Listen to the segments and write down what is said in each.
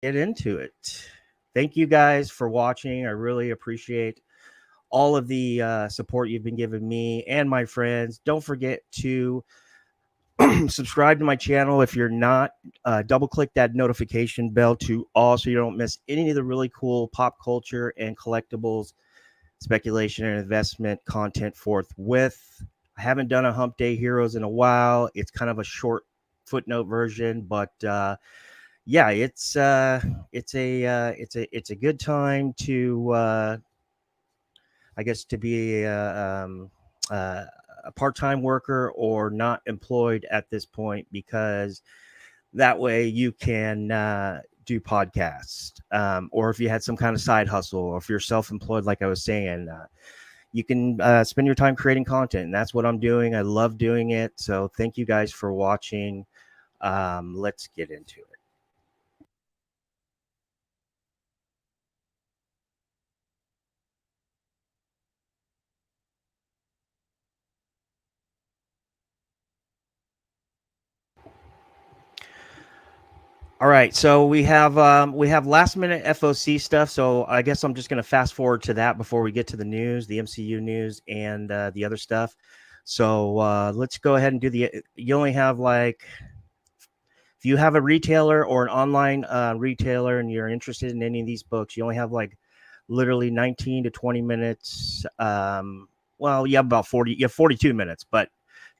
get into it. Thank you guys for watching. I really appreciate all of the support you've been giving me and my friends. Don't forget to subscribe to my channel if you're not. Double click that notification bell to all so you don't miss any of the really cool pop culture and collectibles, speculation, and investment content forthwith. I haven't done a Hump Day Heroes in a while. It's kind of a short footnote version, but yeah, it's a good time to I guess to be a part-time worker or not employed at this point, because that way you can do podcasts, or if you had some kind of side hustle, or if you're self-employed, like I was saying, you can spend your time creating content, and that's what I'm doing. I love doing it. So thank you guys for watching. Let's get into it. All right, so we have last minute FOC stuff. So I guess I'm just going to fast forward to that before we get to the news, the MCU news, and the other stuff. So let's go ahead and do the. You only have like, if you have a retailer or an online retailer and you're interested in any of these books, you only have like literally 19 to 20 minutes. Well, you have about 40. You have 42 minutes, but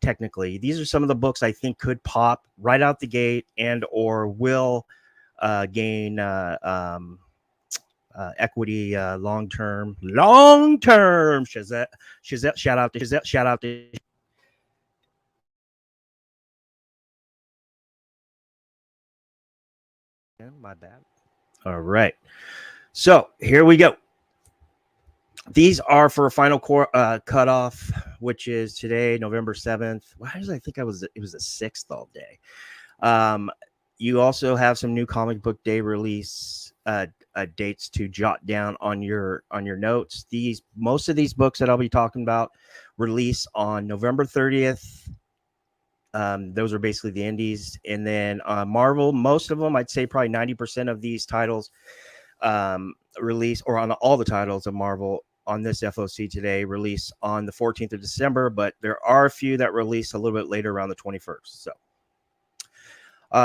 technically these are some of the books I think could pop right out the gate and or will gain equity long term. Shazette, shout out to Shazette, shout out to my bad. All right, so here we go. These are for a final cutoff, which is today, November 7th. Why did I think it was the 6th all day? You also have some new comic book day release dates to jot down on your notes. Most of these books that I'll be talking about release on November 30th. Those are basically the indies. And then Marvel, most of them, I'd say probably 90% of these titles release, or on all the titles of Marvel on this FOC today, release on the 14th of December, but there are a few that release a little bit later, around the 21st. So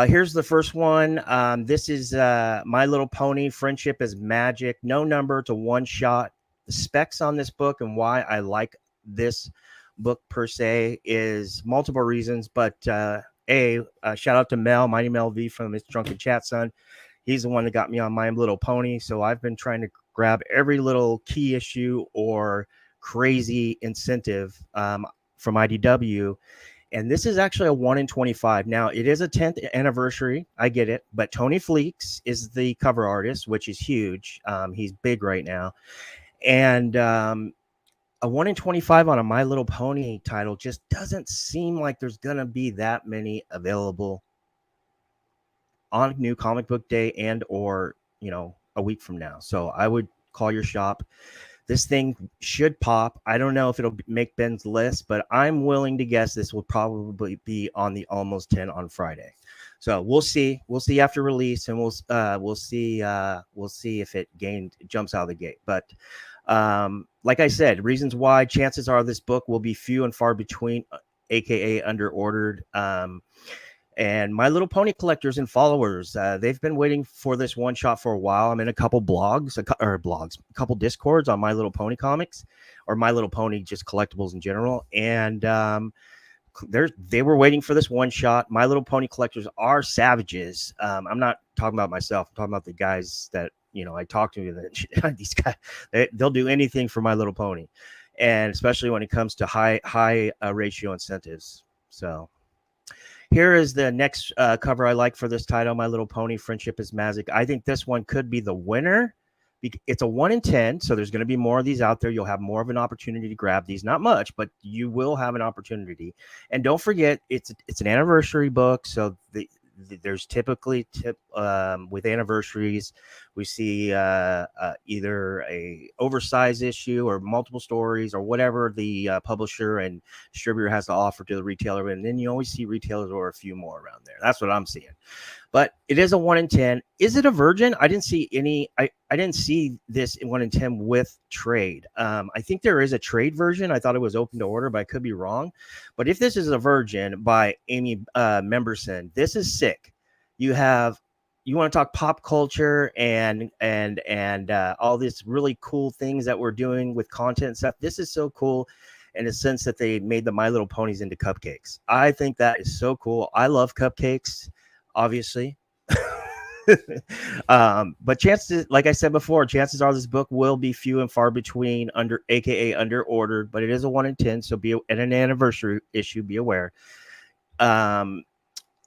here's the first one. This is My Little Pony, Friendship is Magic, no number to one shot. The specs on this book and why I like this book per se is multiple reasons, but shout out to Mel, Mighty Mel V from his Drunken Chat Son. He's the one that got me on My Little Pony. So I've been trying to grab every little key issue or crazy incentive from IDW. And this is actually a 1 in 25. Now, it is a 10th anniversary. I get it. But Tony Fleeks is the cover artist, which is huge. He's big right now. And a 1 in 25 on a My Little Pony title just doesn't seem like there's going to be that many available on New Comic Book Day and or, a week from now. So I would call your shop. This thing should pop. I don't know if it'll make Ben's list, but I'm willing to guess this will probably be on the almost 10 on Friday. So we'll see. We'll see after release, and we'll see if it jumps out of the gate. But like I said, reasons why, chances are this book will be few and far between, aka underordered. And My Little Pony collectors and followers, they've been waiting for this one shot for a while. I'm in a couple a couple discords on My Little Pony comics, or My Little Pony just collectibles in general. And they were waiting for this one shot. My Little Pony collectors are savages. I'm not talking about myself. I'm talking about the guys that, I talk to. These guys, they'll do anything for My Little Pony. And especially when it comes to high ratio incentives. So here is the next cover I like for this title, My Little Pony, Friendship is Magic. I think this one could be the winner. It's a 1 in 10, so there's going to be more of these out there. You'll have more of an opportunity to grab these. Not much, but you will have an opportunity. And don't forget, it's an anniversary book, so there's typically with anniversaries, We see either a oversized issue or multiple stories or whatever the publisher and distributor has to offer to the retailer, and then you always see retailers or a few more around there. That's what I'm seeing. But it is a 1 in 10. Is it a virgin? I didn't see any. I didn't see this in 1 in 10 with trade. I think there is a trade version. I thought it was open to order, but I could be wrong. But if this is a virgin by Amy Memberson, this is sick. You want to talk pop culture and all these really cool things that we're doing with content and stuff. This is so cool in the sense that they made the My Little Ponies into cupcakes. I think that is so cool. I love cupcakes, obviously. But chances, like I said before, chances are this book will be few and far between, aka under ordered, but it is a 1 in 10. So be at an anniversary issue, be aware.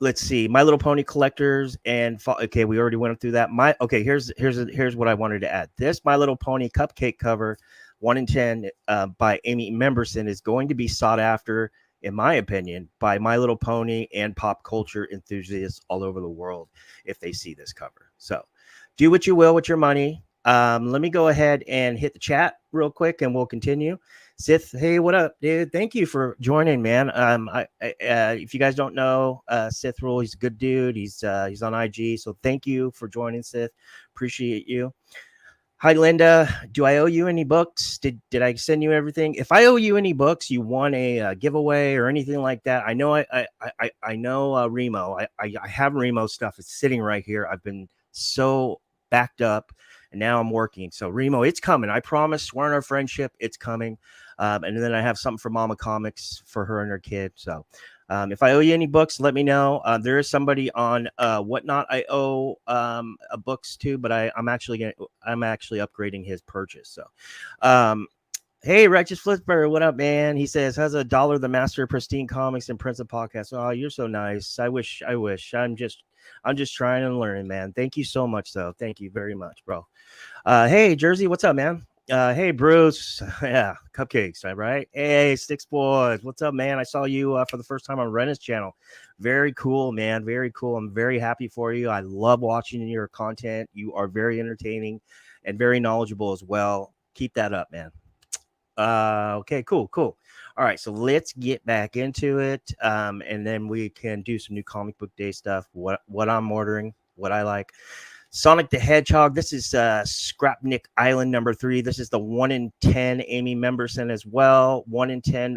Let's see, My Little Pony collectors and okay, we already went through that. Here's what I wanted to add. This My Little Pony cupcake cover 1 in 10 by Amy Memberson is going to be sought after, in my opinion, by My Little Pony and pop culture enthusiasts all over the world if they see this cover. So do what you will with your money. Let me go ahead and hit the chat real quick and we'll continue. Sith, hey, what up, dude? Thank you for joining, man. If you guys don't know, Sith Rule, he's a good dude. He's on IG, so thank you for joining, Sith. Appreciate you. Hi, Linda. Do I owe you any books? Did I send you everything? If I owe you any books, you want a giveaway or anything like that? I know I know Remo. I have Remo stuff. It's sitting right here. I've been so backed up, and now I'm working. So Remo, it's coming. I promise. Swear on our friendship, it's coming. And then I have something for Mama Comics for her and her kid. So if I owe you any books, let me know. There is somebody on Whatnot I owe books to, but I'm actually upgrading his purchase. So hey, Righteous Flipper, what up, man? He says, how's $1 the master of pristine comics and Prince of Podcasts? Oh, you're so nice. I wish. I'm just trying and learning, man. Thank you so much, though. Thank you very much, bro. Hey, Jersey, what's up, man? Hey, Bruce. Yeah, cupcakes, right? Hey, Sticks Boys. What's up, man? I saw you for the first time on Renna's channel. Very cool, man. Very cool. I'm very happy for you. I love watching your content. You are very entertaining and very knowledgeable as well. Keep that up, man. Okay, cool. All right, so let's get back into it. And then we can do some new comic book day stuff. What I'm ordering, what I like. Sonic the Hedgehog. This is Scrapnik Island number 3. This is the 1 in 10 Amy Memberson as well. 1 in 10.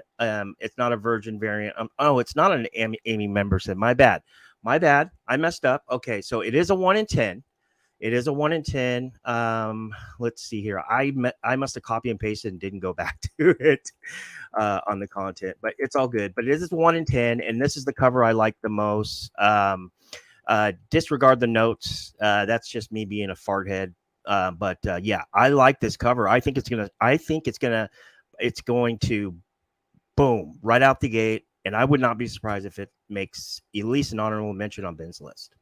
It's not a virgin variant. It's not an Amy Memberson. My bad. I messed up. Okay, so it is a 1 in 10. It is a 1 in 10. Let's see here. I must have copied and pasted and didn't go back to it on the content, but it's all good. But it is 1 in 10, and this is the cover I like the most. Disregard the notes. That's just me being a fart head. But yeah, I like this cover. I think it's going to boom right out the gate. And I would not be surprised if it makes at least an honorable mention on Ben's list.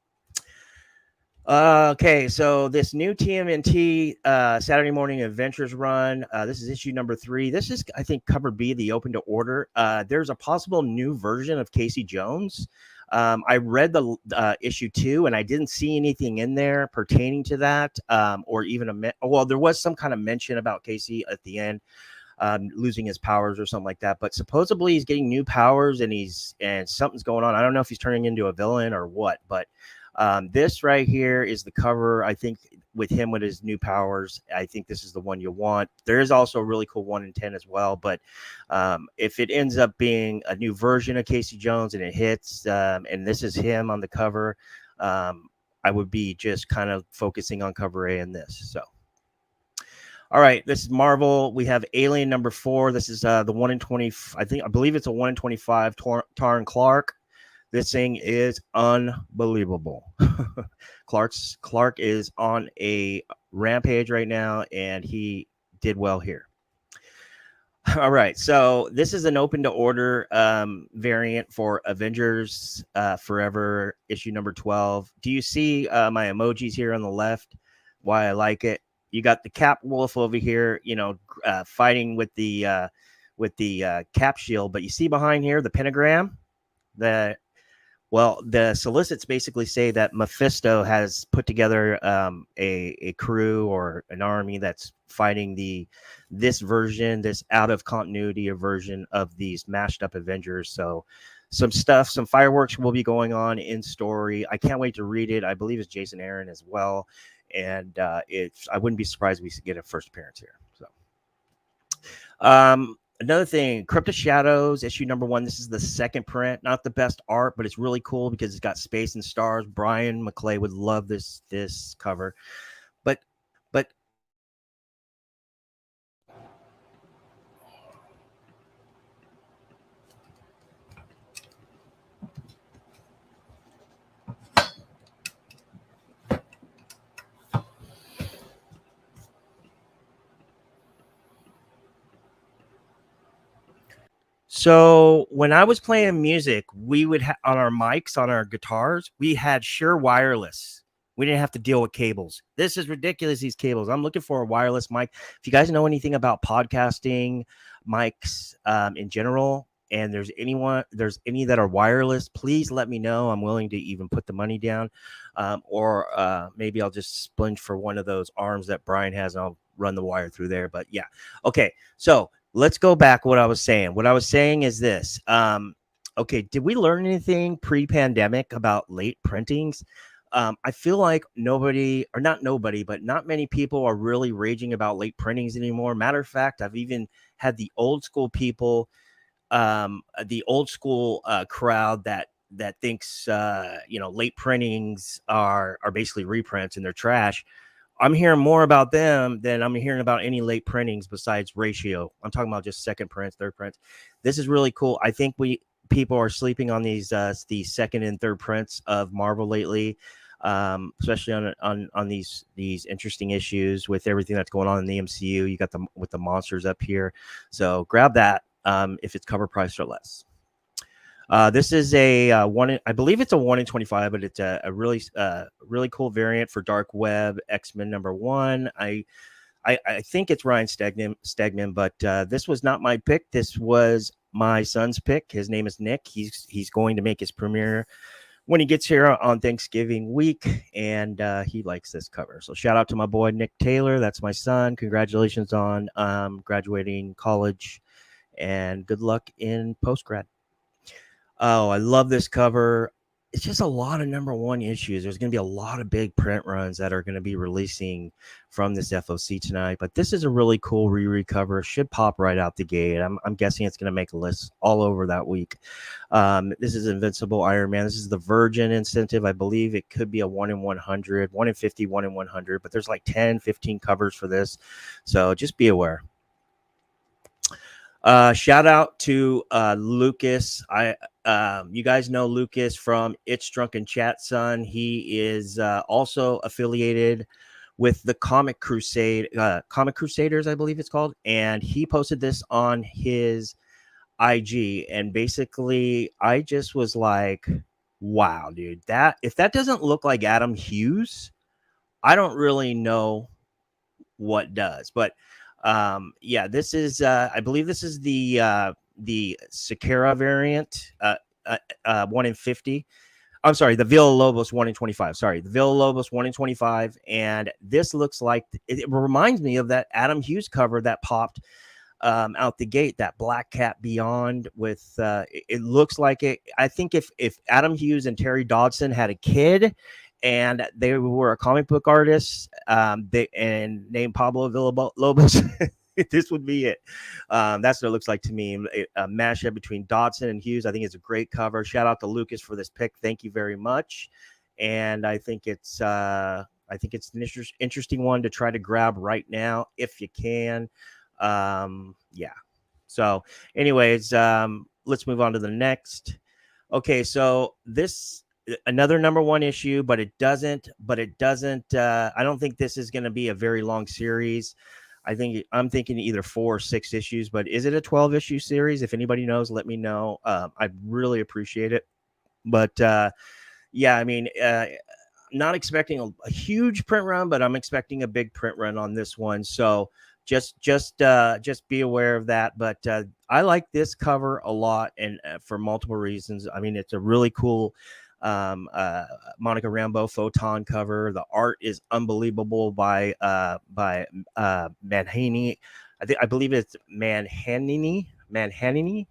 Okay, so this new TMNT Saturday Morning Adventures run. This is issue number 3. This is, I think, cover B, the open to order. There's a possible new version of Casey Jones. I read the issue 2, and I didn't see anything in there pertaining to that, or even there was some kind of mention about Casey at the end, losing his powers or something like that. But supposedly he's getting new powers, and something's going on. I don't know if he's turning into a villain or what, but this right here is the cover. I think with his new powers, I think this is the one you want. There is also a really cool 1 in 10 as well. But if it ends up being a new version of Casey Jones and it hits, and this is him on the cover, I would be just kind of focusing on cover A in this. So, all right, this is Marvel. We have Alien number 4. This is the 1 in 20. I believe it's a 1 in 25. Taryn Clark. This thing is unbelievable. Clark is on a rampage right now, and he did well here. All right, so this is an open to order variant for Avengers Forever issue number 12. Do you see my emojis here on the left? Why I like it? You got the Cap Wolf over here, fighting with the Cap shield, but you see behind here the pentagram. Well, the solicits basically say that Mephisto has put together a crew or an army that's fighting this version, this out of continuity version of these mashed up Avengers. So some fireworks will be going on in story. I can't wait to read it. I believe it's Jason Aaron as well, and I wouldn't be surprised if we get a first appearance here. So. Another thing, Crypto Shadows issue number 1. This is the second print. Not the best art, but it's really cool because it's got space and stars. Brian McClay would love this cover. But so when I was playing music, we would on our mics, on our guitars, we had Shure wireless. We didn't have to deal with cables. This is ridiculous, these cables. I'm looking for a wireless mic. If you guys know anything about podcasting mics in general, and there's any that are wireless, please let me know. I'm willing to even put the money down, or maybe I'll just splurge for one of those arms that Brian has, and I'll run the wire through there. But yeah, okay. So let's go back. What I was saying is this. Okay, did we learn anything pre-pandemic about late printings? I feel like not many people are really raging about late printings anymore. Matter of fact, I've even had the old school people, the old school crowd that thinks late printings are basically reprints and they're trash. I'm hearing more about them than I'm hearing about any late printings besides ratio. I'm talking about just second prints, third prints. This is really cool. I think people are sleeping on these second and third prints of Marvel lately, especially on these interesting issues with everything that's going on in the MCU. You got with the monsters up here, so grab that if it's cover price or less. This is a I believe it's a 1 in 25, but it's a really cool variant for Dark Web X-Men number 1. I think it's Ryan Stegman, but this was not my pick. This was my son's pick. His name is Nick. He's going to make his premiere when he gets here on Thanksgiving week, and he likes this cover. So shout out to my boy Nick Taylor. That's my son. Congratulations on graduating college, and good luck in post-grad. Oh, I love this cover. It's just a lot of number 1 issues. There's going to be a lot of big print runs that are going to be releasing from this FOC tonight. But this is a really cool reread cover. Should pop right out the gate. I'm guessing it's going to make a list all over that week. This is Invincible Iron Man. This is the Virgin incentive. I believe it could be a 1 in 100, 1 in 50, 1 in 100. But there's like 10, 15 covers for this. So just be aware. Shout out to Lucas. You guys know Lucas from It's Drunken Chat Son. He is also affiliated with the Comic Crusaders, I believe it's called, and he posted this on his IG. And basically, I just was like, "Wow, dude! If that doesn't look like Adam Hughes, I don't really know what does." But yeah, this is I believe this is the Sakura variant, 1 in 50. I'm sorry, the Villalobos 1 in 25. Sorry, the Villalobos 1 in 25, and this looks like it reminds me of that Adam Hughes cover that popped out the gate, that Black Cat Beyond with it looks like it. I think if Adam Hughes and Terry Dodson had a kid and they were a comic book artist, and named Pablo Villalobos, this would be it. That's what it looks like to me. A mashup between Dodson and Hughes. I think it's a great cover. Shout out to Lucas for this pick. Thank you very much. And I think it's an interesting one to try to grab right now if you can. Yeah. So, anyways, let's move on to the next. Okay, so this another number 1 issue, but it doesn't. I don't think this is going to be a very long series. I'm thinking either 4 or 6 issues, but is it a 12-issue series? If anybody knows, let me know. I'd really appreciate it. But yeah, I mean, not expecting a huge print run, but I'm expecting a big print run on this one. So just be aware of that. But I like this cover a lot, and for multiple reasons. I mean, it's a really cool Monica Rambeau Photon cover. The art is unbelievable by Manhanini. I believe it's Manhanini. Matthias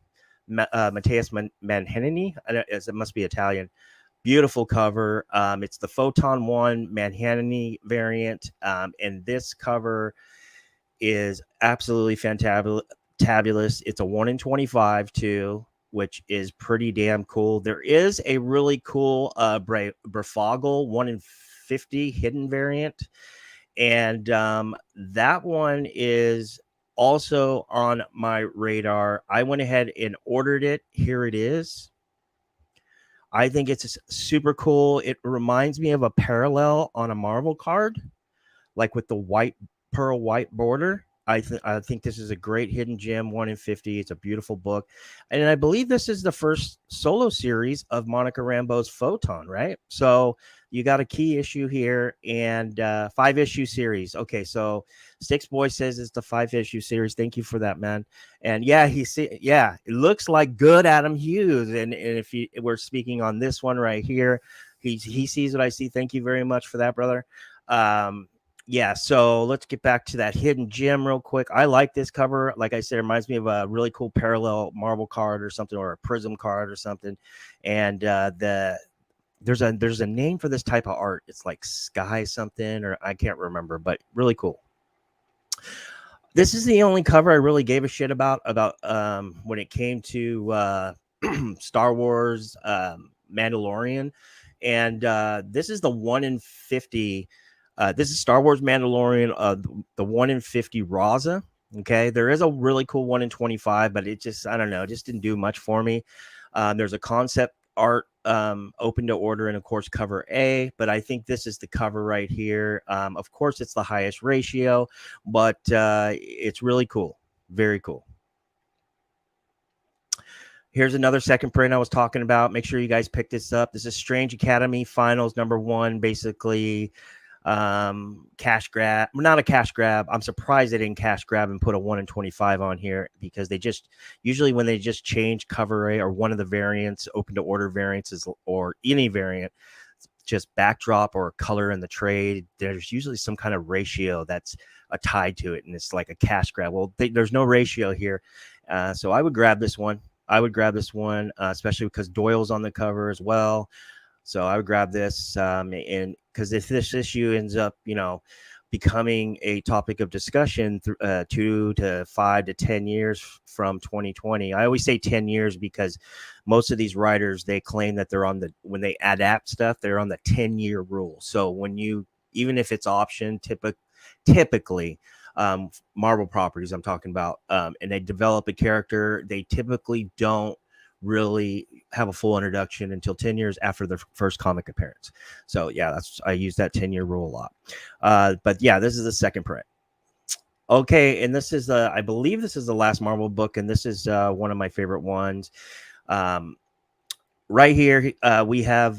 Manhanini. It must be Italian. Beautiful cover. It's the Photon 1 Manhanini variant. And this cover is absolutely fantabulous. It's a 1 in 25 too, which is pretty damn cool. There is a really cool Brefogel 1 in 50 hidden variant. And that one is also on my radar. I went ahead and ordered it. Here it is. I think it's super cool. It reminds me of a parallel on a Marvel card, like with the white pearl white border. I think this is a great hidden gem, 1 in 50. It's a beautiful book. And I believe this is the first solo series of Monica Rambeau's Photon, right? So you got a key issue here and 5-issue series. Okay, so Sticks Boy says it's the 5-issue series. Thank you for that, man. And yeah, it looks like good Adam Hughes. And if we're speaking on this one right here, he sees what I see. Thank you very much for that, brother. Yeah, so let's get back to that hidden gem real quick. I like this cover. Like I said, it reminds me of a really cool parallel Marvel card or something, or a Prism card or something. And there's a name for this type of art. It's like Sky something, or I can't remember, but really cool. This is the only cover I really gave a shit about when it came to Star Wars Mandalorian. And this is the 1 in 50. This is Star Wars Mandalorian, the 1 in 50 Raza. Okay, there is a really cool 1 in 25, but it just, I don't know, it just didn't do much for me. There's a concept art open to order, and of course cover A, but I think this is the cover right here. Of course it's the highest ratio, but it's really cool. Very cool. Here's another second print I was talking about. Make sure you guys pick this up. This is Strange Academy Finals #1, basically cash grab. Not a cash grab. I'm surprised they didn't cash grab and put a 1 in 25 on here, because they just usually, when they just change cover A or one of the variants, open to order variants, or any variant, just backdrop or color in the trade, there's usually some kind of ratio that's tied to it, and it's like a cash grab. Well, there's no ratio here, so I would grab this one. Especially because Doyle's on the cover as well. So I would grab this, and because if this issue ends up, becoming a topic of discussion 2 to 5 to 10 years from 2020, I always say 10 years because most of these writers, they claim that they're when they adapt stuff, they're on the 10-year rule. So even if it's option, typically, Marvel properties I'm talking about, and they develop a character, they typically don't really have a full introduction until 10 years after their first comic appearance. So yeah, I use that 10-year rule a lot. But yeah, this is the second print. Okay, and this is I believe this is the last Marvel book, and this is one of my favorite ones. Right here, we have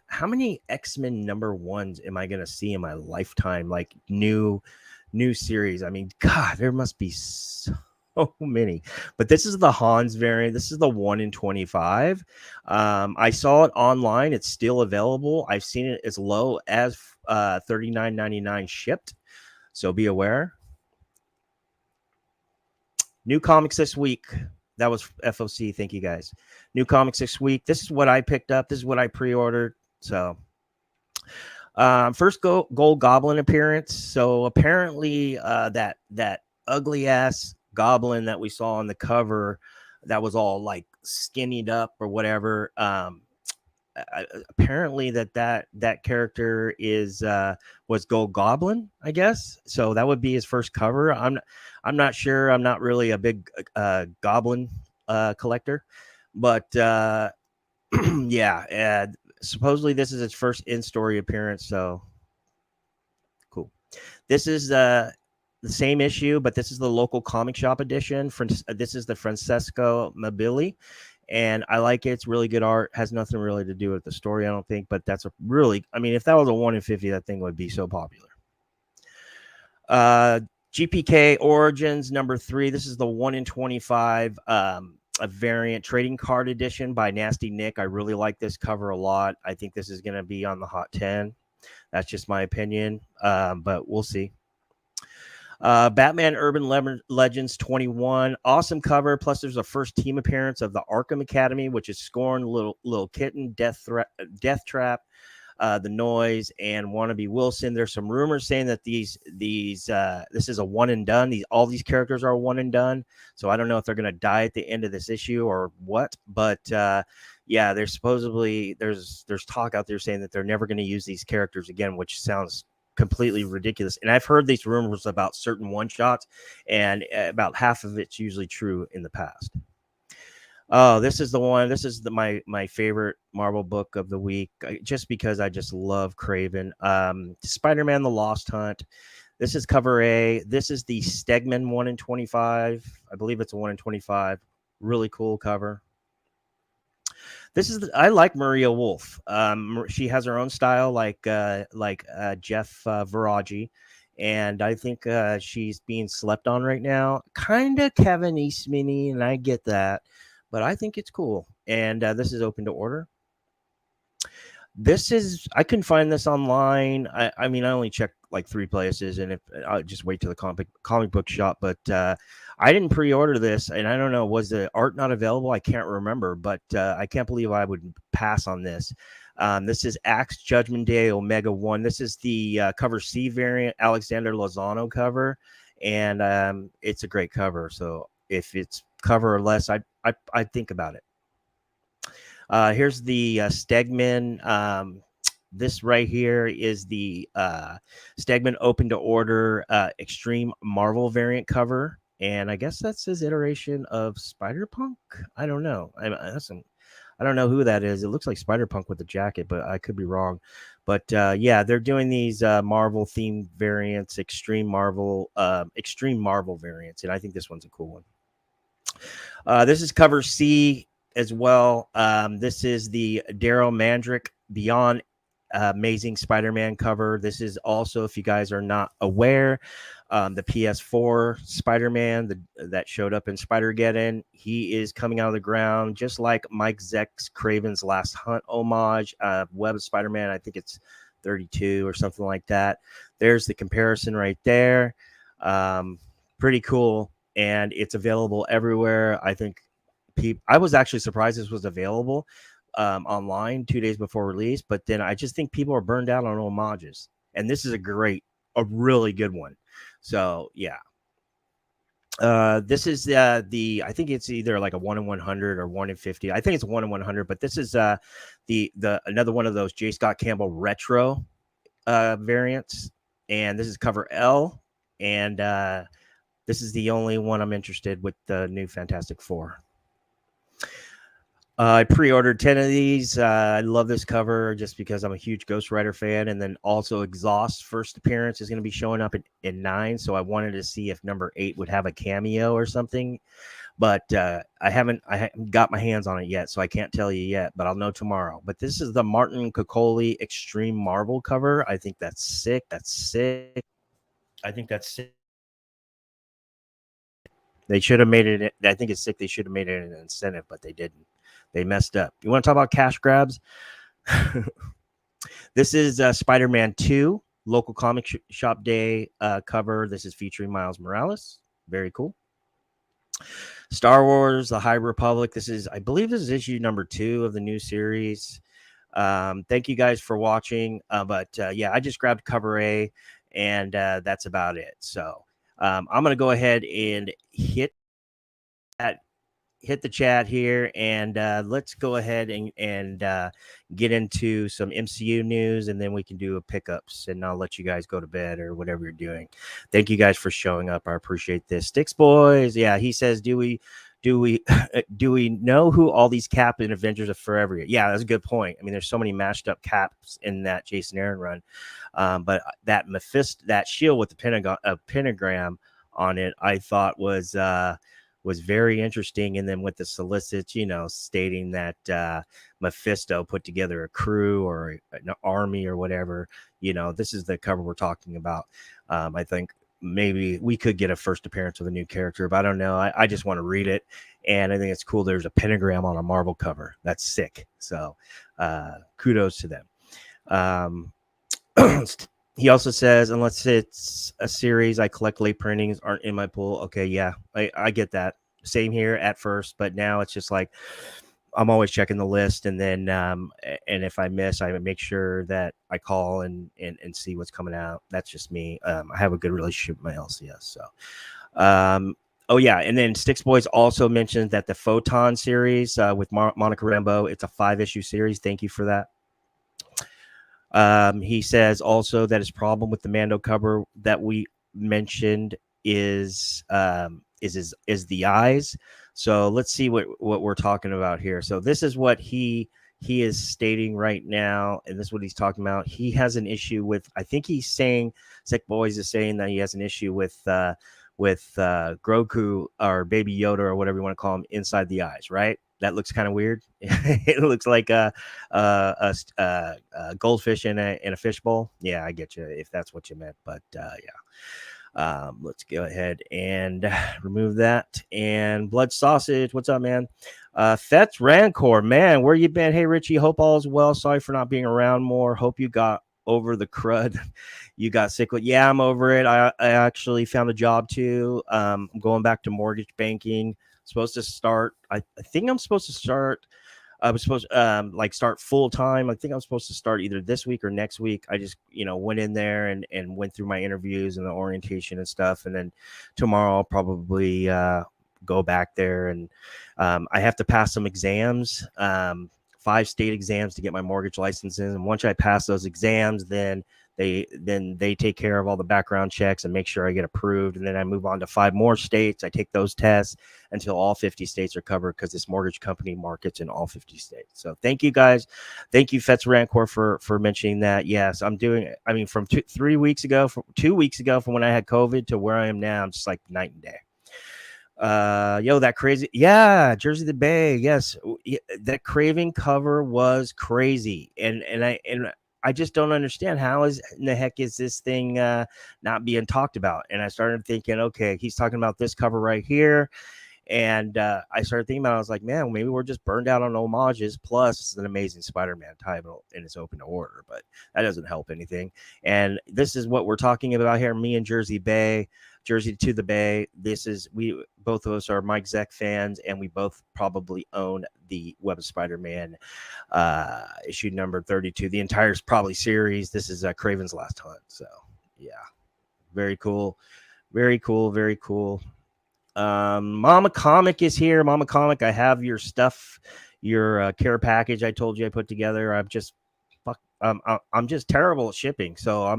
how many X-Men #1s am I gonna see in my lifetime? Like new series. I mean, God, there must be so many. But this is the Hans variant. This is the 1 in 25. I saw it online. It's still available. I've seen it as low as $39.99 shipped. So be aware. New comics this week. That was FOC. Thank you guys. New comics this week. This is what I picked up. This is what I pre-ordered. So first Gold Goblin appearance. So apparently that ugly ass goblin that we saw on the cover, that was all like skinnied up or whatever, apparently that character was Gold Goblin, I guess. So that would be his first cover. I'm not sure. I'm not really a big goblin collector, but yeah, supposedly this is its first in-story appearance, so cool. This is the same issue, but this is the local comic shop edition. This is the Francesco Mabili, and I like it. It's really good art. Has nothing really to do with the story, I don't think, but that's I mean, if that was a 1 in 50, that thing would be so popular. GPK Origins #3. This is the 1 in 25 a variant trading card edition by Nasty Nick. I really like this cover a lot. I think this is going to be on the Hot 10. That's just my opinion, but we'll see. Batman Urban Legends 21, awesome cover. Plus, there's a first team appearance of the Arkham Academy, which is Scorn, Little Kitten, Death Trap, The Noise, and Wannabe Wilson. There's some rumors saying that this is a one and done. All these characters are one and done. So I don't know if they're going to die at the end of this issue or what. But yeah, there's supposedly there's talk out there saying that they're never going to use these characters again, which sounds completely ridiculous. And I've heard these rumors about certain one shots, and about half of it's usually true in the past. Oh, this is the one. This is my favorite Marvel book of the week, just because I just love Craven. Spider-Man: The Lost Hunt. This is cover A. This is the Stegman 1 in 25. I believe it's a 1 in 25. Really cool cover. I like Maria Wolf. She has her own style, like Jeff Viraji, and I think she's being slept on right now. Kind of Kevin Eastman-y, and I get that, but I think it's cool. And this is open to order. I couldn't find this online. I mean, I only checked like 3 places, and I'll just wait to the comic book shop. But I didn't pre-order this, and I don't know, was the art not available? I can't remember, but I can't believe I would pass on this. This is Axe Judgment Day Omega 1. This is the cover C variant, Alexander Lozano cover, and it's a great cover. So if it's cover or less, I'd think about it. Here's the Stegman. This right here is the Stegman open to order Extreme Marvel variant cover. And I guess that's his iteration of Spider-Punk. I don't know. I don't know who that is. It looks like Spider-Punk with the jacket, but I could be wrong. But yeah, they're doing these Marvel themed variants, Extreme Marvel variants. And I think this one's a cool one. This is cover C as well. This is the Daryl Mandrick Beyond Amazing Spider-Man cover. This is also, if you guys are not aware, the PS4 Spider-Man that showed up in Spider-Geddon. He is coming out of the ground, just like Mike Zeck's Craven's Last Hunt homage. Web of Spider-Man, I think it's 32 or something like that. There's the comparison right there. Pretty cool, and it's available everywhere. I think I was actually surprised this was available online 2 days before release, but then I just think people are burned out on homages, and this is a really good one. So yeah, this is I think it's either like a 1 in 100 or 1 in 50. I think it's 1 in 100, but this is the another one of those J. Scott Campbell retro variants, and this is cover L, and this is the only one I'm interested with the new Fantastic Four. I pre-ordered 10 of these. I love this cover just because I'm a huge Ghost Rider fan. And then also Exhaust's first appearance is going to be showing up in 9. So I wanted to see if number 8 would have a cameo or something. But I haven't got my hands on it yet, so I can't tell you yet. But I'll know tomorrow. But this is the Martin Coccoli Extreme Marvel cover. I think that's sick. I think that's sick. They should have made it. I think it's sick. They should have made it an incentive, but they didn't. They messed up. You want to talk about cash grabs? This is Spider-Man 2, local comic shop day cover. This is featuring Miles Morales. Very cool. Star Wars, The High Republic. I believe this is issue number 2 of the new series. Thank you guys for watching. But yeah, I just grabbed cover A, and that's about it. So I'm going to go ahead and hit the chat here, and let's go ahead and get into some MCU news, and then we can do a pickups, and I'll let you guys go to bed or whatever you're doing. Thank you guys for showing up. I appreciate this. Sticks Boys, yeah, he says, do we know who all these Cap and Avengers of Forever? Yeah, that's a good point. I mean, there's so many mashed up Caps in that Jason Aaron run, but that Mephisto, that shield with the pentagram on it, I thought was very interesting. And then with the solicits, stating that Mephisto put together a crew or an army or whatever, this is the cover we're talking about. I think maybe we could get a first appearance of a new character, but I don't know. I just want to read it, and I think it's cool. There's a pentagram on a Marvel cover. That's sick. So kudos to them. He also says, unless it's a series, I collect late printings aren't in my pool. Okay, yeah, I get that. Same here at first, but now it's just like I'm always checking the list, and then and if I miss, I make sure that I call and see what's coming out. That's just me. I have a good relationship with my LCS. So, oh yeah, and then Sticks Boys also mentioned that the Photon series with Monica Rambeau, it's a 5-issue series. Thank you for that. He says also that his problem with the Mando cover that we mentioned is the eyes. So let's see what we're talking about here. So this is what he is stating right now, and this is what he's talking about. He has an issue with, I think he's saying, Sick Boys is saying that he has an issue with Grogu or Baby Yoda or whatever you want to call him inside the eyes, right? That looks kind of weird. It looks like a goldfish in a fishbowl. Yeah, I get you if that's what you meant, but yeah. Let's go ahead and remove that. And Blood Sausage, what's up, man? Fetz Rancor, man, where you been? Hey, Richie, hope all is well. Sorry for not being around more. Hope you got over the crud you got sick with. Yeah, I'm over it. I actually found a job too. I'm going back to mortgage banking. Supposed to start. I think I'm supposed to start. I was supposed to like start full time. I think I'm supposed to start either this week or next week. I just, went in there and went through my interviews and the orientation and stuff. And then tomorrow I'll probably go back there, and I have to pass some exams, 5 state exams to get my mortgage licenses. And once I pass those exams, then they take care of all the background checks and make sure I get approved. And then I move on to 5 more states. I take those tests until all 50 states are covered, because this mortgage company markets in all 50 states. So thank you guys. Thank you, Fetz Rancor, for mentioning that. Yes, I'm doing it. I mean, from 2 weeks ago, from when I had COVID to where I am now, I'm just like night and day. That crazy, yeah, Jersey the Bay, yes, that Craven cover was crazy, and I just don't understand how in the heck is this thing not being talked about. And I started thinking, okay, he's talking about this cover right here. And I started thinking about it. I was like, man, maybe we're just burned out on homages. Plus, it's an Amazing Spider-Man title and it's open to order, but that doesn't help anything. And this is what we're talking about here. Me and Jersey to the Bay. We both of us are Mike Zeck fans, and we both probably own the Web of Spider-Man issue number 32. The entire probably series. This is Craven's Last Hunt. So yeah, very cool, very cool, very cool. Mama Comic is here. Mama Comic, I have your stuff, your care package I told you I put together. I'm just terrible at shipping, so I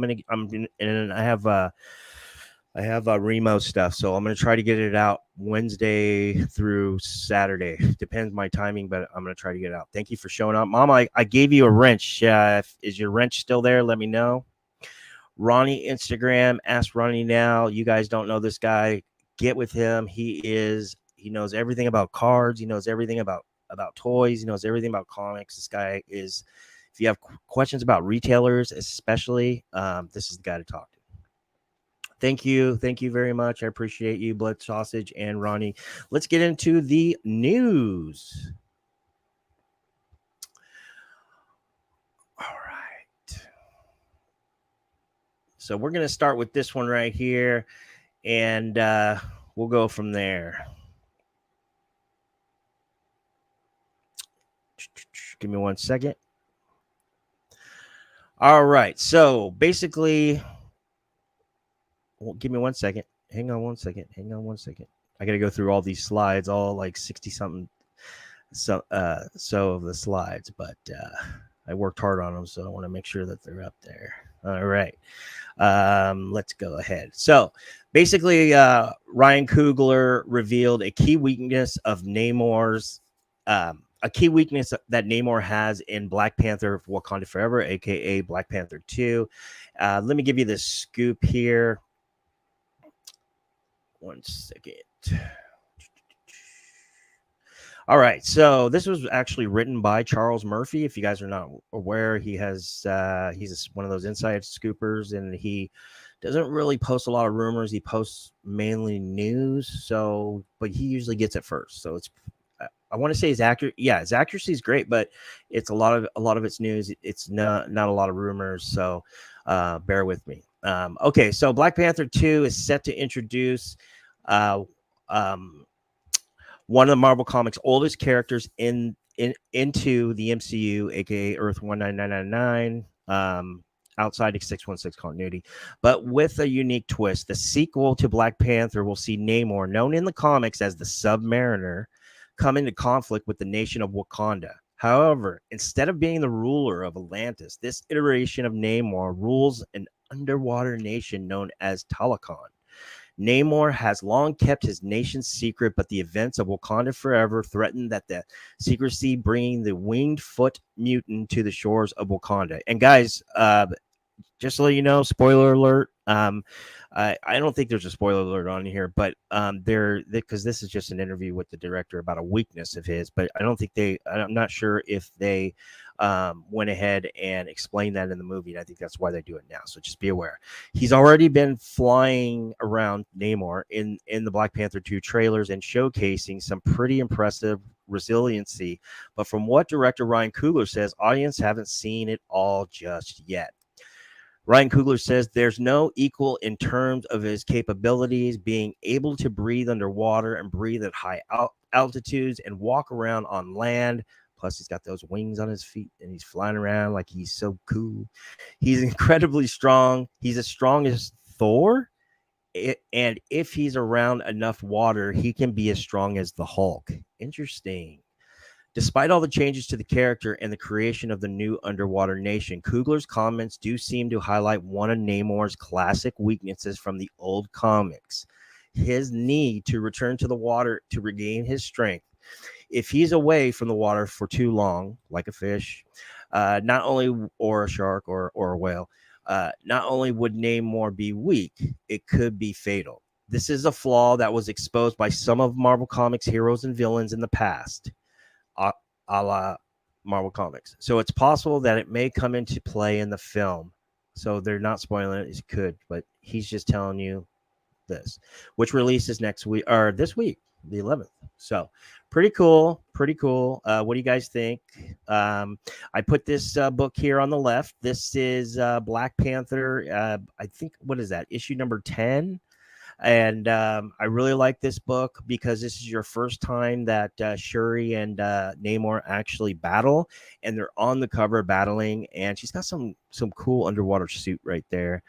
have Remo stuff, so I'm gonna try to get it out Wednesday through Saturday. Depends my timing, but I'm gonna try to get it out. Thank you for showing up, Mama. I gave you a wrench. Is your wrench still there? Let me know. Ronnie Instagram, ask Ronnie now. You guys don't know this guy. Get with him. He knows everything about cards. He knows everything about toys. He knows everything about comics. This guy is, if you have questions about retailers, especially, this is the guy to talk to. Thank you very much. I appreciate you, Blood Sausage and Ronnie. Let's get into the news. All right. So we're going to start with this one right here, and we'll go from there. Give me 1 second. All right. So basically, give me 1 second. Hang on one second. I got to go through all these slides, all like 60 something. So of the slides, but I worked hard on them, so I want to make sure that they're up there. All right. Let's go ahead. So basically, Ryan Coogler revealed a key weakness of Namor's, a key weakness that Namor has in Black Panther Wakanda Forever, aka Black Panther 2. Let me give you the scoop here. 1 second. All right, so this was actually written by Charles Murphy. If you guys are not aware, he's one of those inside scoopers, and he doesn't really post a lot of rumors. He posts mainly news. So, but he usually gets it first. So it's, I want to say his accurate. Yeah, his accuracy is great, but it's a lot of it's news. It's not a lot of rumors. So, bear with me. Okay, so Black Panther 2 is set to introduce uh, um, one of the Marvel Comics' oldest characters into the MCU, aka Earth 19999, outside of 616 continuity, but with a unique twist. The sequel to Black Panther will see Namor, known in the comics as the Submariner, come into conflict with the nation of Wakanda. However, instead of being the ruler of Atlantis, this iteration of Namor rules an underwater nation known as Talokan. Namor has long kept his nation's secret, but the events of Wakanda Forever threaten that the secrecy, bringing the winged foot mutant to the shores of Wakanda. And guys, just to let you know, spoiler alert. I don't think there's a spoiler alert on here, but because this is just an interview with the director about a weakness of his. But I don't think I'm not sure if they went ahead and explained that in the movie. And I think that's why they do it now. So just be aware. He's already been flying around Namor in the Black Panther 2 trailers and showcasing some pretty impressive resiliency. But from what director Ryan Coogler says, audience haven't seen it all just yet. Ryan Coogler says there's no equal in terms of his capabilities, being able to breathe underwater and breathe at high altitudes and walk around on land. Plus, he's got those wings on his feet and he's flying around like he's so cool. He's incredibly strong. He's as strong as Thor. And if he's around enough water, he can be as strong as the Hulk. Interesting. Despite all the changes to the character and the creation of the new underwater nation, Coogler's comments do seem to highlight one of Namor's classic weaknesses from the old comics: his need to return to the water to regain his strength. If he's away from the water for too long, like a fish, or a shark or a whale, not only would Namor be weak, it could be fatal. This is a flaw that was exposed by some of Marvel Comics heroes and villains in the past, a la Marvel Comics. So it's possible that it may come into play in the film. So they're not spoiling it. It could, but he's just telling you this, which releases next week or this week, the 11th. So pretty cool. What do you guys think? I put this book here on the left. This is Black Panther. I think, what is that? Issue number 10. And I really like this book because this is your first time that Shuri and Namor actually battle, and they're on the cover battling, and she's got some cool underwater suit right there.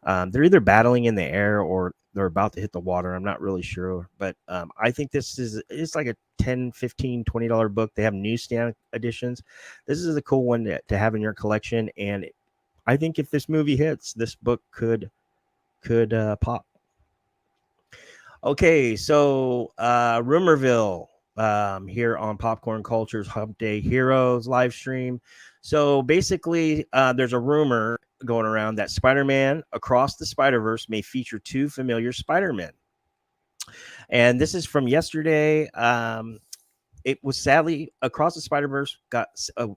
They're either battling in the air or they're about to hit the water. I'm not really sure, but I think it's like a $10, $15, $20 book. They have newsstand editions. This is a cool one to have in your collection, and I think if this movie hits, this book could pop. Okay, so Rumorville here on Popcorn Culture's Hump Day Heroes live stream. So basically, there's a rumor going around that Spider-Man Across the Spider-Verse may feature two familiar Spider-Men. And this is from yesterday. It was sadly Across the Spider-Verse got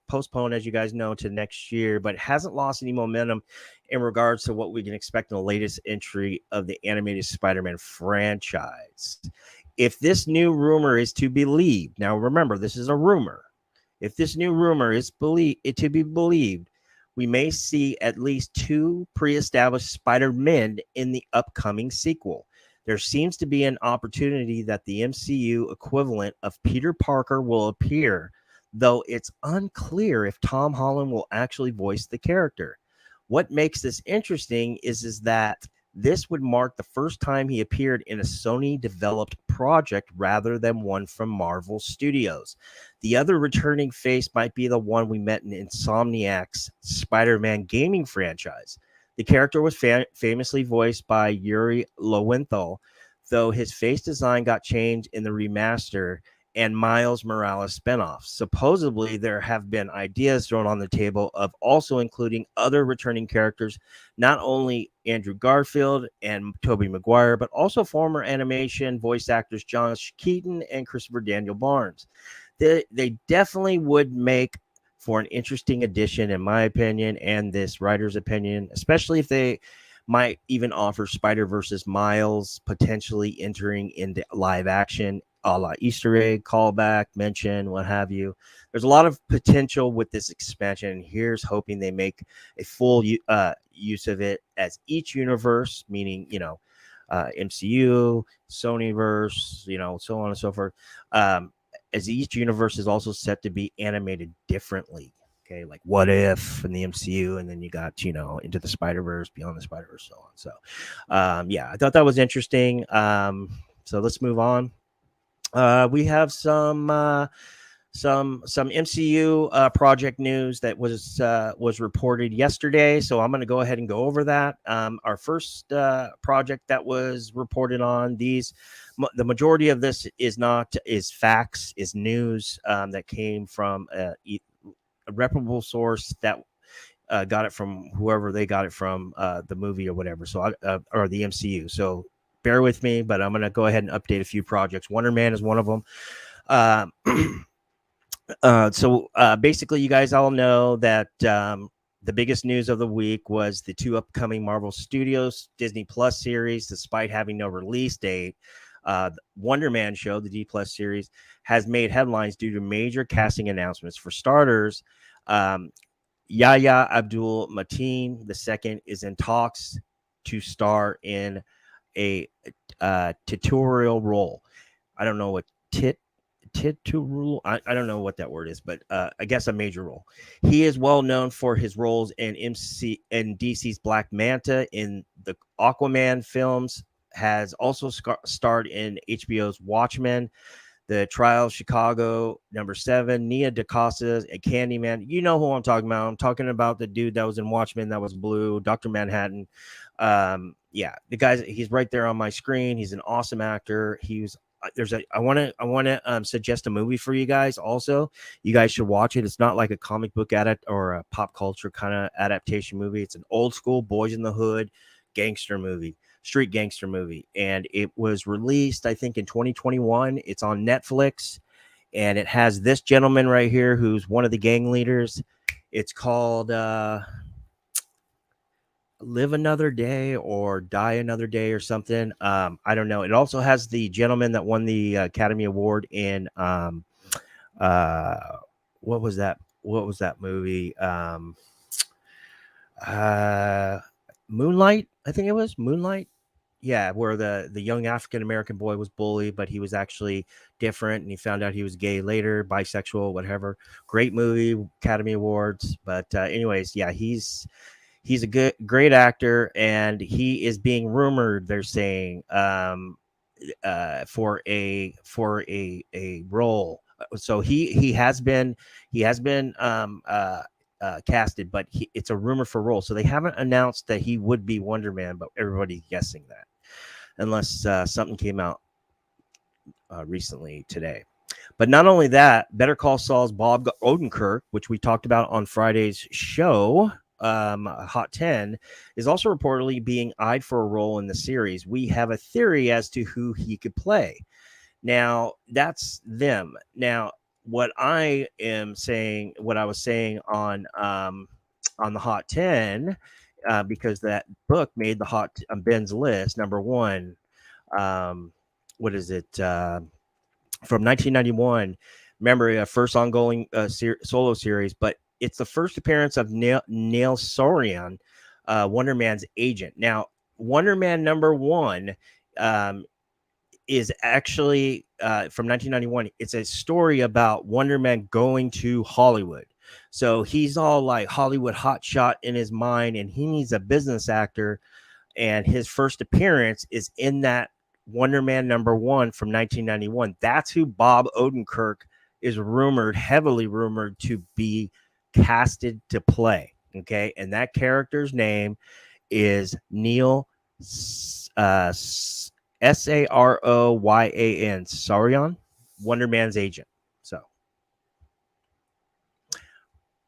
postponed, as you guys know, to next year, but hasn't lost any momentum in regards to what we can expect in the latest entry of the animated Spider-Man franchise. If this new rumor is to be believed, now remember, this is a rumor. If this new rumor is to be believed, we may see at least two pre-established Spider-Men in the upcoming sequel. There seems to be an opportunity that the MCU equivalent of Peter Parker will appear, though it's unclear if Tom Holland will actually voice the character. What makes this interesting is that this would mark the first time he appeared in a Sony-developed project rather than one from Marvel Studios. The other returning face might be the one we met in Insomniac's Spider-Man gaming franchise. The character was famously voiced by Yuri Lowenthal, though his face design got changed in the remaster and Miles Morales spinoff. Supposedly, there have been ideas thrown on the table of also including other returning characters, not only Andrew Garfield and Tobey Maguire, but also former animation voice actors Josh Keaton and Christopher Daniel Barnes. They definitely would make for an interesting addition, in my opinion, and this writer's opinion, especially if they might even offer Spider-Verse's Miles potentially entering into live action, a la Easter egg, callback, mention, what have you. There's a lot of potential with this expansion, and here's hoping they make a full use of it as each universe, meaning, MCU, Sonyverse, so on and so forth. As each universe is also set to be animated differently. Okay, like What If in the MCU, and then you got, Into the Spider-Verse, Beyond the Spider-Verse, so on. So, I thought that was interesting. So let's move on. We have some MCU project news that was reported yesterday. So I'm going to go ahead and go over that. Our first project that was reported on the majority of this is facts, is news that came from a reputable source that got it from whoever they got it from, the movie or whatever. So or the MCU. So bear with me, but I'm going to go ahead and update a few projects. Wonder Man is one of them. So basically, you guys all know that the biggest news of the week was the 2 upcoming Marvel Studios Disney Plus series, despite having no release date. Wonder Man show, the D Plus series, has made headlines due to major casting announcements. For starters, Yahya Abdul-Mateen II is in talks to star in a tutorial role. I don't know what rule. I don't know what that word is, but I guess a major role. He is well known for his roles in DC's Black Manta in the Aquaman films. Has also starred in HBO's Watchmen, The Trial of Chicago, #7, Nia DaCosta, a Candyman. You know who I'm talking about. I'm talking about the dude that was in Watchmen that was blue, Dr. Manhattan. The guy, he's right there on my screen. He's an awesome actor. I want to suggest a movie for you guys. Also, you guys should watch it. It's not like a comic book or a pop culture kind of adaptation movie. It's an old school Boys in the Hood gangster movie, street gangster movie, and it was released, I think, in 2021. It's on Netflix, and it has this gentleman right here who's one of the gang leaders. It's called Live Another Day or Die Another Day or something. I don't know. It also has the gentleman that won the Academy Award in what was that movie? Moonlight, I think it was Moonlight. Yeah, where the young African American boy was bullied, but he was actually different, and he found out he was gay later, bisexual, whatever. Great movie, Academy Awards. But anyways, yeah, he's a great actor, and he is being rumored, they're saying, for a role. So he has been casted, but it's a rumor for role. So they haven't announced that he would be Wonder Man, but everybody's guessing that, unless something came out recently today. But not only that, Better Call Saul's Bob Odenkirk, which we talked about on Friday's show, Hot 10, is also reportedly being eyed for a role in the series. We have a theory as to who he could play. Now, that's them. Now, what I was saying on the Hot 10, because that book made the Ben's list, #1. What is it? From 1991. Remember, first ongoing solo series, but it's the first appearance of Neil Sorian, Wonder Man's agent. Now, Wonder Man #1 is actually from 1991. It's a story about Wonder Man going to Hollywood. So he's all like Hollywood hotshot in his mind, and he needs a business actor. And his first appearance is in that Wonder Man #1 from 1991. That's who Bob Odenkirk is heavily rumored to be casted to play. Okay. And that character's name is Neil Saryan, Sorian, Wonder Man's agent. So,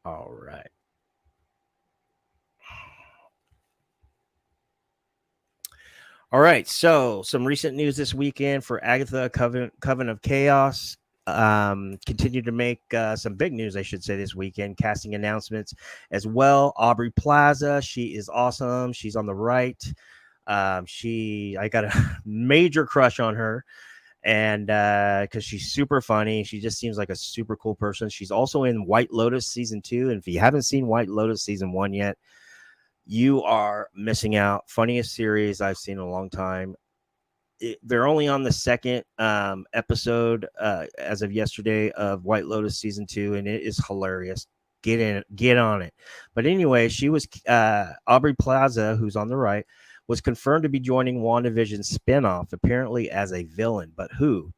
all right. All right. So, some recent news this weekend for Agatha Coven of Chaos. continued to make some big news, I should say, this weekend. Casting announcements as well. Aubrey Plaza, she is awesome. She's on the right. I got a major crush on her, and because she's super funny. She just seems like a super cool person. She's also in White Lotus season 2, and if you haven't seen White Lotus season 1 yet, you are missing out. Funniest series I've seen in a long time. They're only on the second episode as of yesterday of White Lotus season 2, and it is hilarious. Get on it. But anyway, she was Aubrey Plaza, who's on the right, was confirmed to be joining WandaVision's spinoff, apparently as a villain. But who?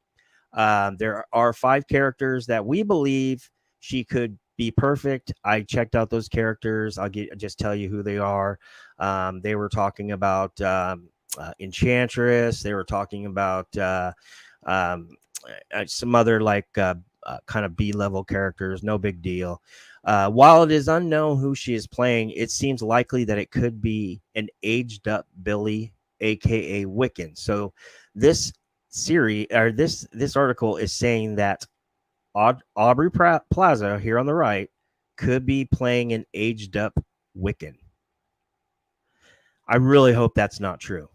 There are 5 characters that we believe she could be perfect. I checked out those characters. Just tell you who they are. They were talking about Enchantress. They were talking about some other kind of B-level characters. No big deal. While it is unknown who she is playing, it seems likely that it could be an aged up Billy, aka Wiccan. So this series, or this article is saying that Aubrey Plaza here on the right could be playing an aged up Wiccan. I really hope that's not true.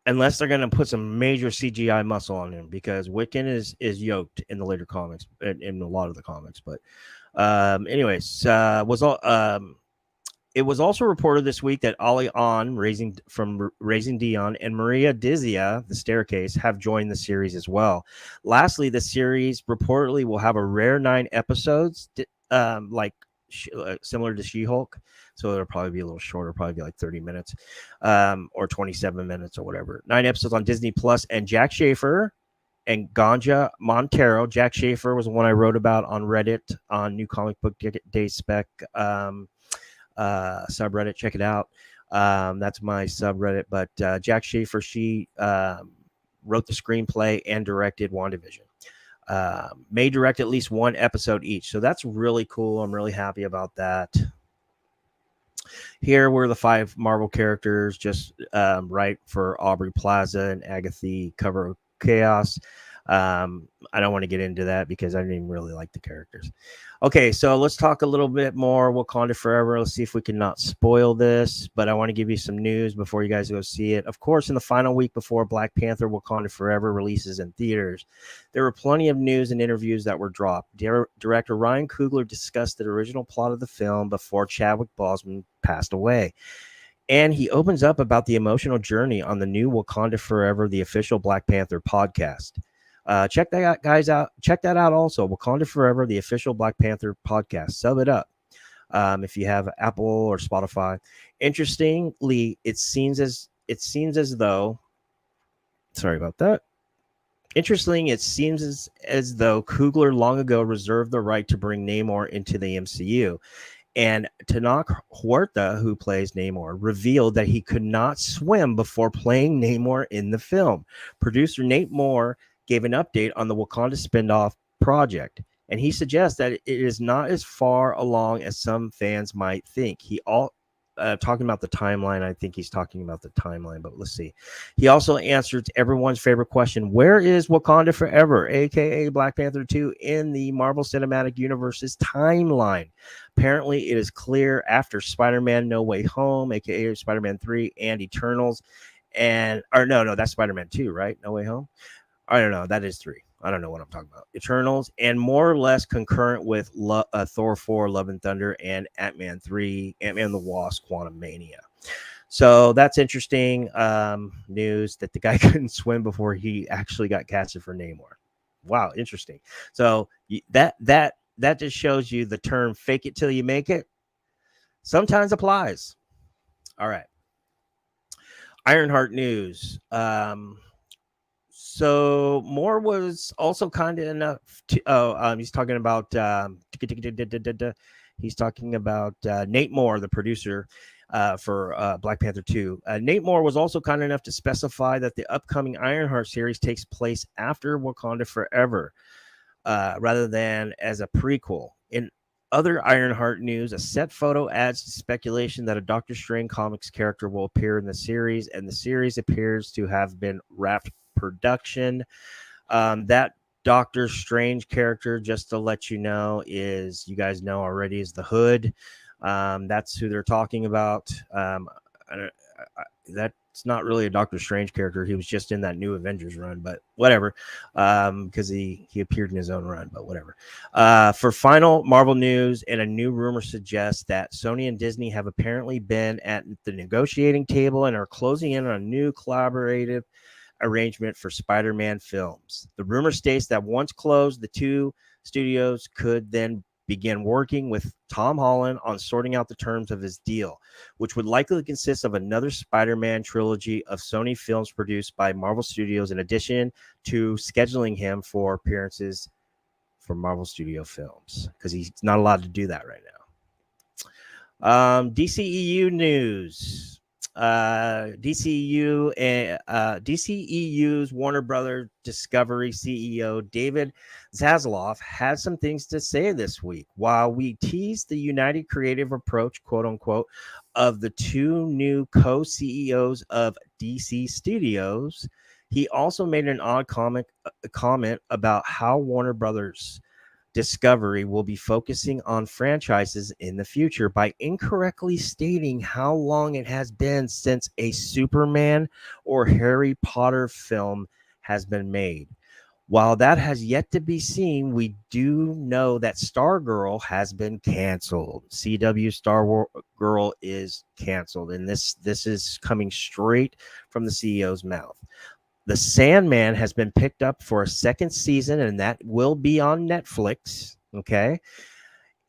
Unless they're going to put some major CGI muscle on him, because Wiccan is yoked in the later comics, in a lot of the comics. But anyways, it was also reported this week that Ali On, Raising Dion, and Maria Dizia, The Staircase, have joined the series as well. Lastly, the series reportedly will have a rare 9 episodes, similar to She-Hulk. So it'll probably be a little shorter, probably be like 30 minutes or 27 minutes or whatever. 9 episodes on Disney Plus, and Jack Schaefer and Ganja Montero. Jack Schaefer was the one I wrote about on Reddit on New Comic Book Day Spec subreddit. Check it out. That's my subreddit. But Jack Schaefer, she wrote the screenplay and directed WandaVision. May direct at least 1 episode each. So that's really cool. I'm really happy about that. Here were the 5 Marvel characters, just right for Aubrey Plaza and Agatha Cover of Chaos. I don't want to get into that because I didn't even really like the characters. Okay, so let's talk a little bit more Wakanda Forever. Let's see if we can not spoil this, but I want to give you some news before you guys go see it. Of course, in the final week before Black Panther Wakanda Forever releases in theaters, there were plenty of news and interviews that were dropped. Director Ryan Coogler discussed the original plot of the film before Chadwick Boseman passed away. And he opens up about the emotional journey on the new Wakanda Forever, the official Black Panther podcast. Check that out, guys. Check that out also. Wakanda Forever, the official Black Panther podcast. Sub it up if you have Apple or Spotify. Interestingly, it seems as though. Sorry about that. Interesting, it seems as though Coogler long ago reserved the right to bring Namor into the MCU. And Tenoch Huerta, who plays Namor, revealed that he could not swim before playing Namor in the film. Producer Nate Moore gave an update on the Wakanda spinoff project, and he suggests that it is not as far along as some fans might think. Talking about the timeline, I think he's talking about the timeline, but let's see. He also answered everyone's favorite question: where is Wakanda Forever, aka Black Panther 2, in the Marvel Cinematic Universe's timeline? Apparently, it is clear after Spider-Man No Way Home, aka Spider-Man 3, and Eternals, no, that's Spider-Man 2, right? No Way Home. I don't know. That is 3. I don't know what I'm talking about. Eternals, and more or less concurrent with Thor 4, Love and Thunder, and Ant-Man 3, Ant-Man the Wasp, Quantumania. So that's interesting news that the guy couldn't swim before he actually got casted for Namor. Wow, interesting. So that just shows you the term "fake it till you make it" sometimes applies. All right. Ironheart news. So Moore was also kind enough to. He's talking about. He's talking about Nate Moore, the producer for Black Panther 2. Nate Moore was also kind enough to specify that the upcoming Ironheart series takes place after Wakanda Forever, rather than as a prequel. other Ironheart news, a set photo adds to speculation that a Doctor Strange comics character will appear in the series, and the series appears to have been wrapped production. That Doctor Strange character, just to let you know, is, you guys know already, is the Hood. That's who they're talking about. That's not really a Doctor Strange character. He was just in that new Avengers run, but whatever, because he appeared in his own run, but whatever. For final Marvel news, and a new rumor suggests that Sony and Disney have apparently been at the negotiating table and are closing in on a new collaborative arrangement for Spider-Man films. The rumor states that once closed, the two studios could then begin working with Tom Holland on sorting out the terms of his deal, which would likely consist of another Spider-Man trilogy of Sony films produced by Marvel Studios, in addition to scheduling him for appearances for Marvel Studio films, because he's not allowed to do that right now. DCEU news. DCEU's Warner Brothers Discovery CEO David Zaslav had some things to say this week. While we teased the united creative approach, quote unquote, of the two new co-CEOs of DC Studios, he also made an odd comment about how Warner Brothers Discovery will be focusing on franchises in the future by incorrectly stating how long it has been since a Superman or Harry Potter film has been made. While that has yet to be seen, we do know that Stargirl has been canceled. CW Stargirl is canceled, and this is coming straight from the CEO's mouth. The Sandman has been picked up for a second season, and that will be on Netflix. Okay,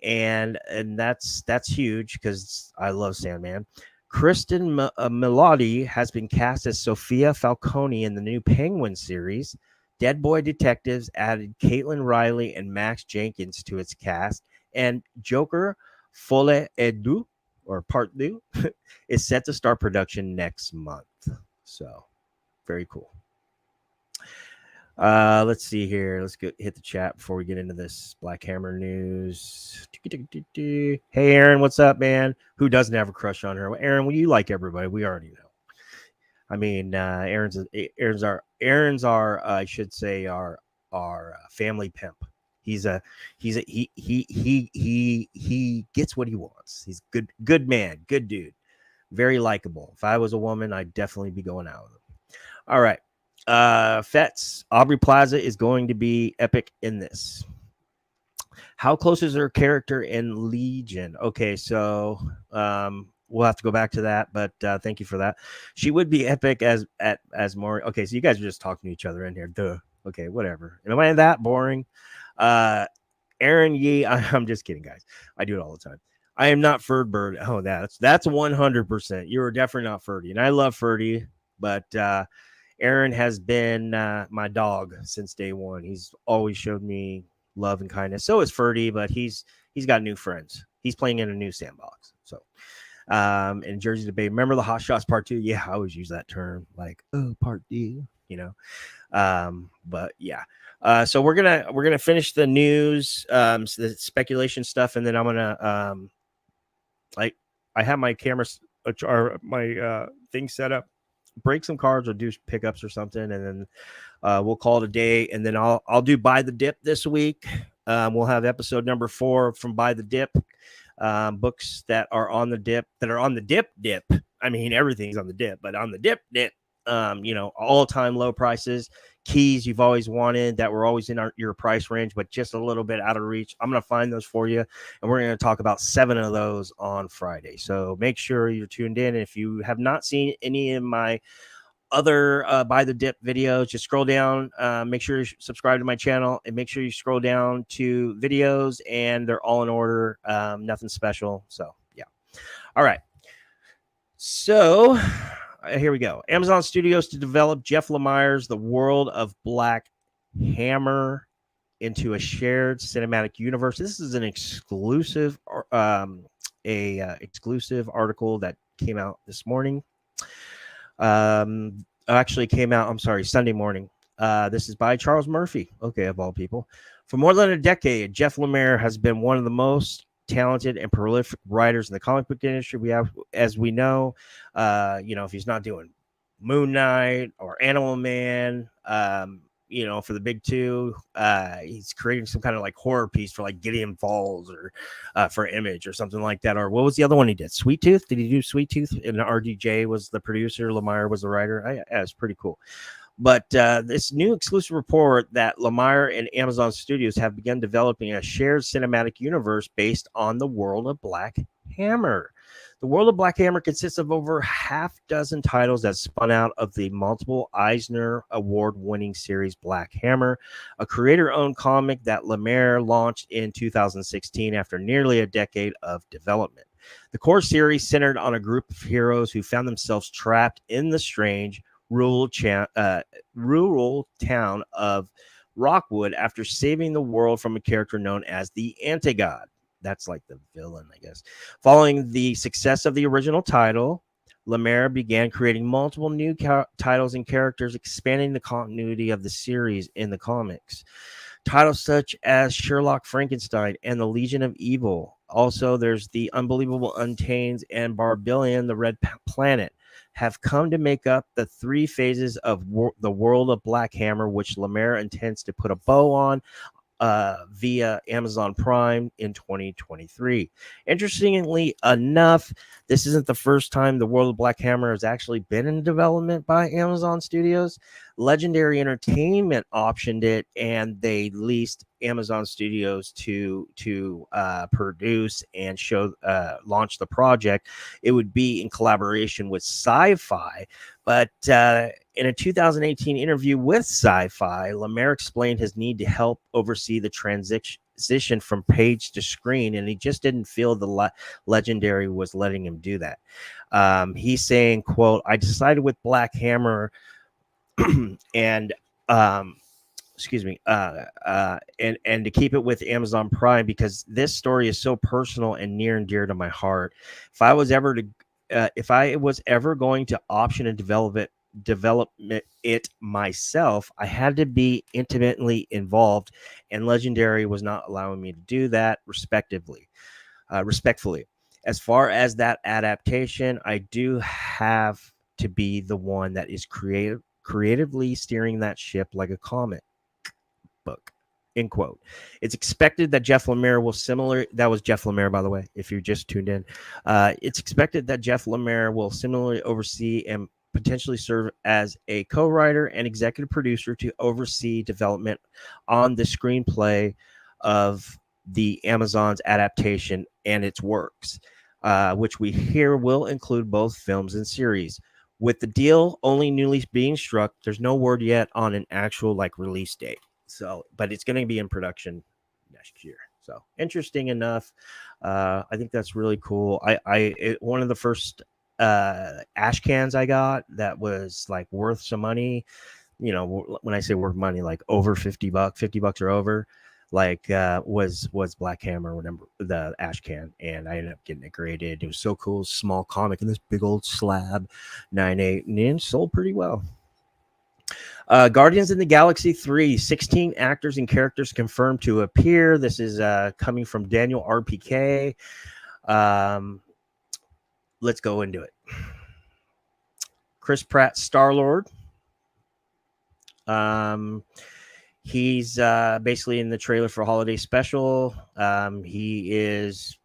and that's huge because I love Sandman. Kristen Milotti has been cast as Sophia Falcone in the new Penguin series. Dead Boy Detectives added Caitlin Riley and Max Jenkins to its cast, and Joker Folle Edu, or Part 2, is set to start production next month. So, very cool. Let's see here. Let's hit the chat before we get into this Black Hammer news. Hey, Aaron, what's up, man? Who doesn't have a crush on her? Well, Aaron, well, you like everybody. We already know. I mean, Aaron's our I should say our family pimp. He gets what he wants. He's good man, good dude, very likable. If I was a woman, I'd definitely be going out with him. All right. Fets, Aubrey Plaza is going to be epic in this. How close is her character in Legion? Okay, so we'll have to go back to that, but thank you for that. She would be epic as more. Okay, so you guys are just talking to each other in here. Duh. Okay, whatever. Am I that boring? Aaron Yee, I'm just kidding, guys. I do it all the time. I am not Ferdbird. Oh, that's 100%. You are definitely not Ferdy, and I love Ferdy, but Aaron has been my dog since day one. He's always showed me love and kindness. So is Ferdy, but he's got new friends. He's playing in a new sandbox. So, in Jersey to Bay, remember the Hot Shots Part 2? Yeah, I always use that term, like, oh, Part 2, you know. But yeah. So we're gonna finish the news, the speculation stuff, and then I'm gonna I have my camera or my thing set up, break some cards or do pickups or something, and then we'll call it a day. And then I'll do Buy the Dip this week. We'll have episode number 4 from Buy the Dip, books that are on the dip, dip. I mean, everything's on the dip, but on the dip. All-time low prices, keys you've always wanted that were always in your price range, but just a little bit out of reach. I'm going to find those for you, and we're going to talk about 7 of those on Friday. So make sure you're tuned in. If you have not seen any of my other Buy the Dip videos, just scroll down, make sure you subscribe to my channel, and make sure you scroll down to videos, and they're all in order. Nothing special. So yeah. All right. So here we go. Amazon Studios to develop Jeff Lemire's The World of Black Hammer into a shared cinematic universe. This is an exclusive exclusive article that came out this morning. Actually came out, I'm sorry, Sunday morning. This is by Charles Murphy. Okay, of all people. For more than a decade, Jeff Lemire has been one of the most talented and prolific writers in the comic book industry. We have, as we know, if he's not doing Moon Knight or Animal Man, for the big two, he's creating some kind of like horror piece for like Gideon Falls or for Image or something like that. Or what was the other one he did? Sweet Tooth? Did he do Sweet Tooth? And RDJ was the producer, Lemire was the writer. It's pretty cool. But this new exclusive report that Lemire and Amazon Studios have begun developing a shared cinematic universe based on the world of Black Hammer. The world of Black Hammer consists of over half dozen titles that spun out of the multiple Eisner Award-winning series Black Hammer, a creator-owned comic that Lemire launched in 2016 after nearly a decade of development. The core series centered on a group of heroes who found themselves trapped in the strange rural town of Rockwood after saving the world from a character known as the Anti-God. That's like the villain, I guess. Following the success of the original title, Lemire began creating multiple new titles and characters, expanding the continuity of the series in the comics. Titles such as Sherlock Frankenstein and the Legion of Evil. Also, there's the Unbelievable Untamed and Barbarian, the Red Planet, have come to make up the three phases of the world of Black Hammer, which Lemire intends to put a bow on via Amazon Prime in 2023. Interestingly enough, this isn't the first time the world of Black Hammer has actually been in development by Amazon Studios. Legendary Entertainment optioned it, and they leased Amazon Studios to produce and launch the project. It would be in collaboration with Sci-Fi, but in a 2018 interview with Sci-Fi, Lemire explained his need to help oversee the transition from page to screen, and he just didn't feel the Legendary was letting him do that. He's saying, quote, "I decided with Black Hammer and and to keep it with Amazon Prime because this story is so personal and near and dear to my heart. If I was ever going to option and develop it myself, I had to be intimately involved, and Legendary was not allowing me to do that respectfully. As far as that adaptation, I do have to be the one that is creatively steering that ship like a comic book." End quote. It's expected that Jeff Lemire will that was Jeff Lemire, by the way, if you just tuned in. It's expected that Jeff Lemire will similarly oversee and potentially serve as a co-writer and executive producer to oversee development on the screenplay of the Amazon's adaptation and its works, which we hear will include both films and series. With the deal only newly being struck, there's no word yet on an actual release date. So, but it's going to be in production next year. So interesting enough. I think that's really cool. One of the first ash cans I got that was worth some money. When I say worth money, over $50 or over, was Black Hammer, whatever, the ash can, and I ended up getting it graded. It was so cool, small comic in this big old slab, 9.8, and it sold pretty well. Guardians of the Galaxy 3, 16 actors and characters confirmed to appear. This is coming from Daniel RPK. Let's go into it. Chris Pratt, Star-Lord. He's basically in the trailer for Holiday Special. He is,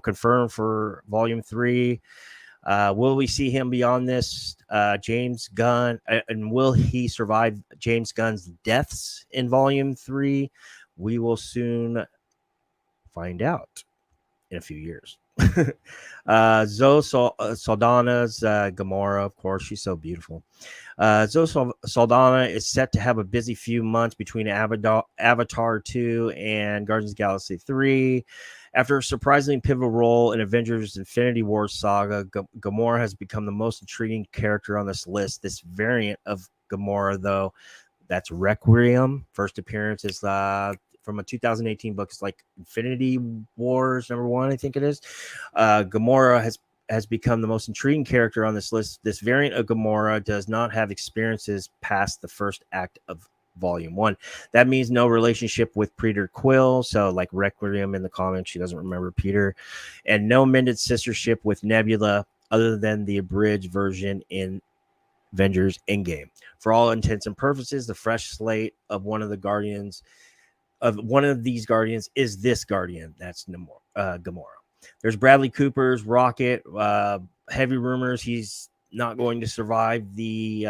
confirmed for Volume 3. Will we see him beyond this? James Gunn, and will he survive James Gunn's deaths in Volume 3? We will soon find out in a few years. Zoe Saldana's Gamora, of course, she's so beautiful. Zoe Saldana is set to have a busy few months between Avatar 2 and Guardians of the Galaxy 3. After a surprisingly pivotal role in Avengers Infinity War saga, Gamora has become the most intriguing character on this list. This variant of Gamora, though, that's Requiem. First appearance is from a 2018 book. It's Infinity Wars #1, I think it is. Gamora has become the most intriguing character on this list. This variant of Gamora does not have experiences past the first act of Volume 1. That means no relationship with Peter Quill. So like Requiem in the comics, she doesn't remember Peter. And no mended sistership with Nebula other than the abridged version in Avengers Endgame. For all intents and purposes, the fresh slate of one of these Guardians is this Guardian. That's Gamora. There's Bradley Cooper's Rocket. Heavy rumors he's not going to survive the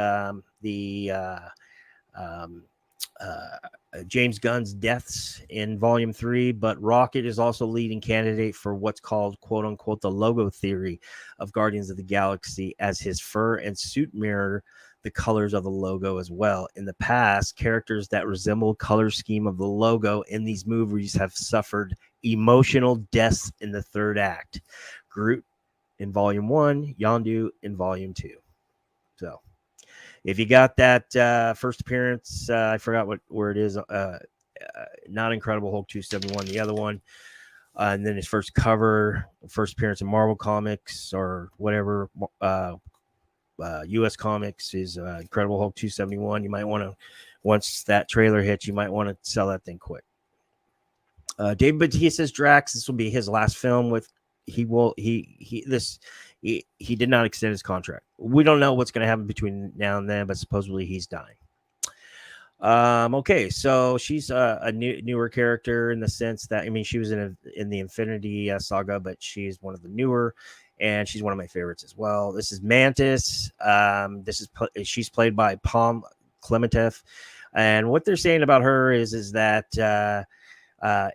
James Gunn's deaths in Volume 3, but Rocket is also leading candidate for what's called, quote unquote, the logo theory of Guardians of the Galaxy, as his fur and suit mirror the colors of the logo as well. In the past, characters that resemble color scheme of the logo in these movies have suffered emotional deaths in the third act. Groot in Volume 1, Yondu in Volume 2. So if you got that first appearance, I forgot where it is. Not Incredible Hulk 271, the other one. And then his first appearance in Marvel Comics or whatever, U.S. Comics is Incredible Hulk 271. You might want to, once that trailer hits, you might want to sell that thing quick. David Bautista's Drax. This will be his last film with. He did not extend his contract. We don't know what's going to happen between now and then, but supposedly he's dying. Okay, so she's a newer character in the sense that, I mean, she was in the Infinity Saga, but she's one of the newer, and she's one of my favorites as well. This is Mantis. She's played by Pom Klementieff, and what they're saying about her is that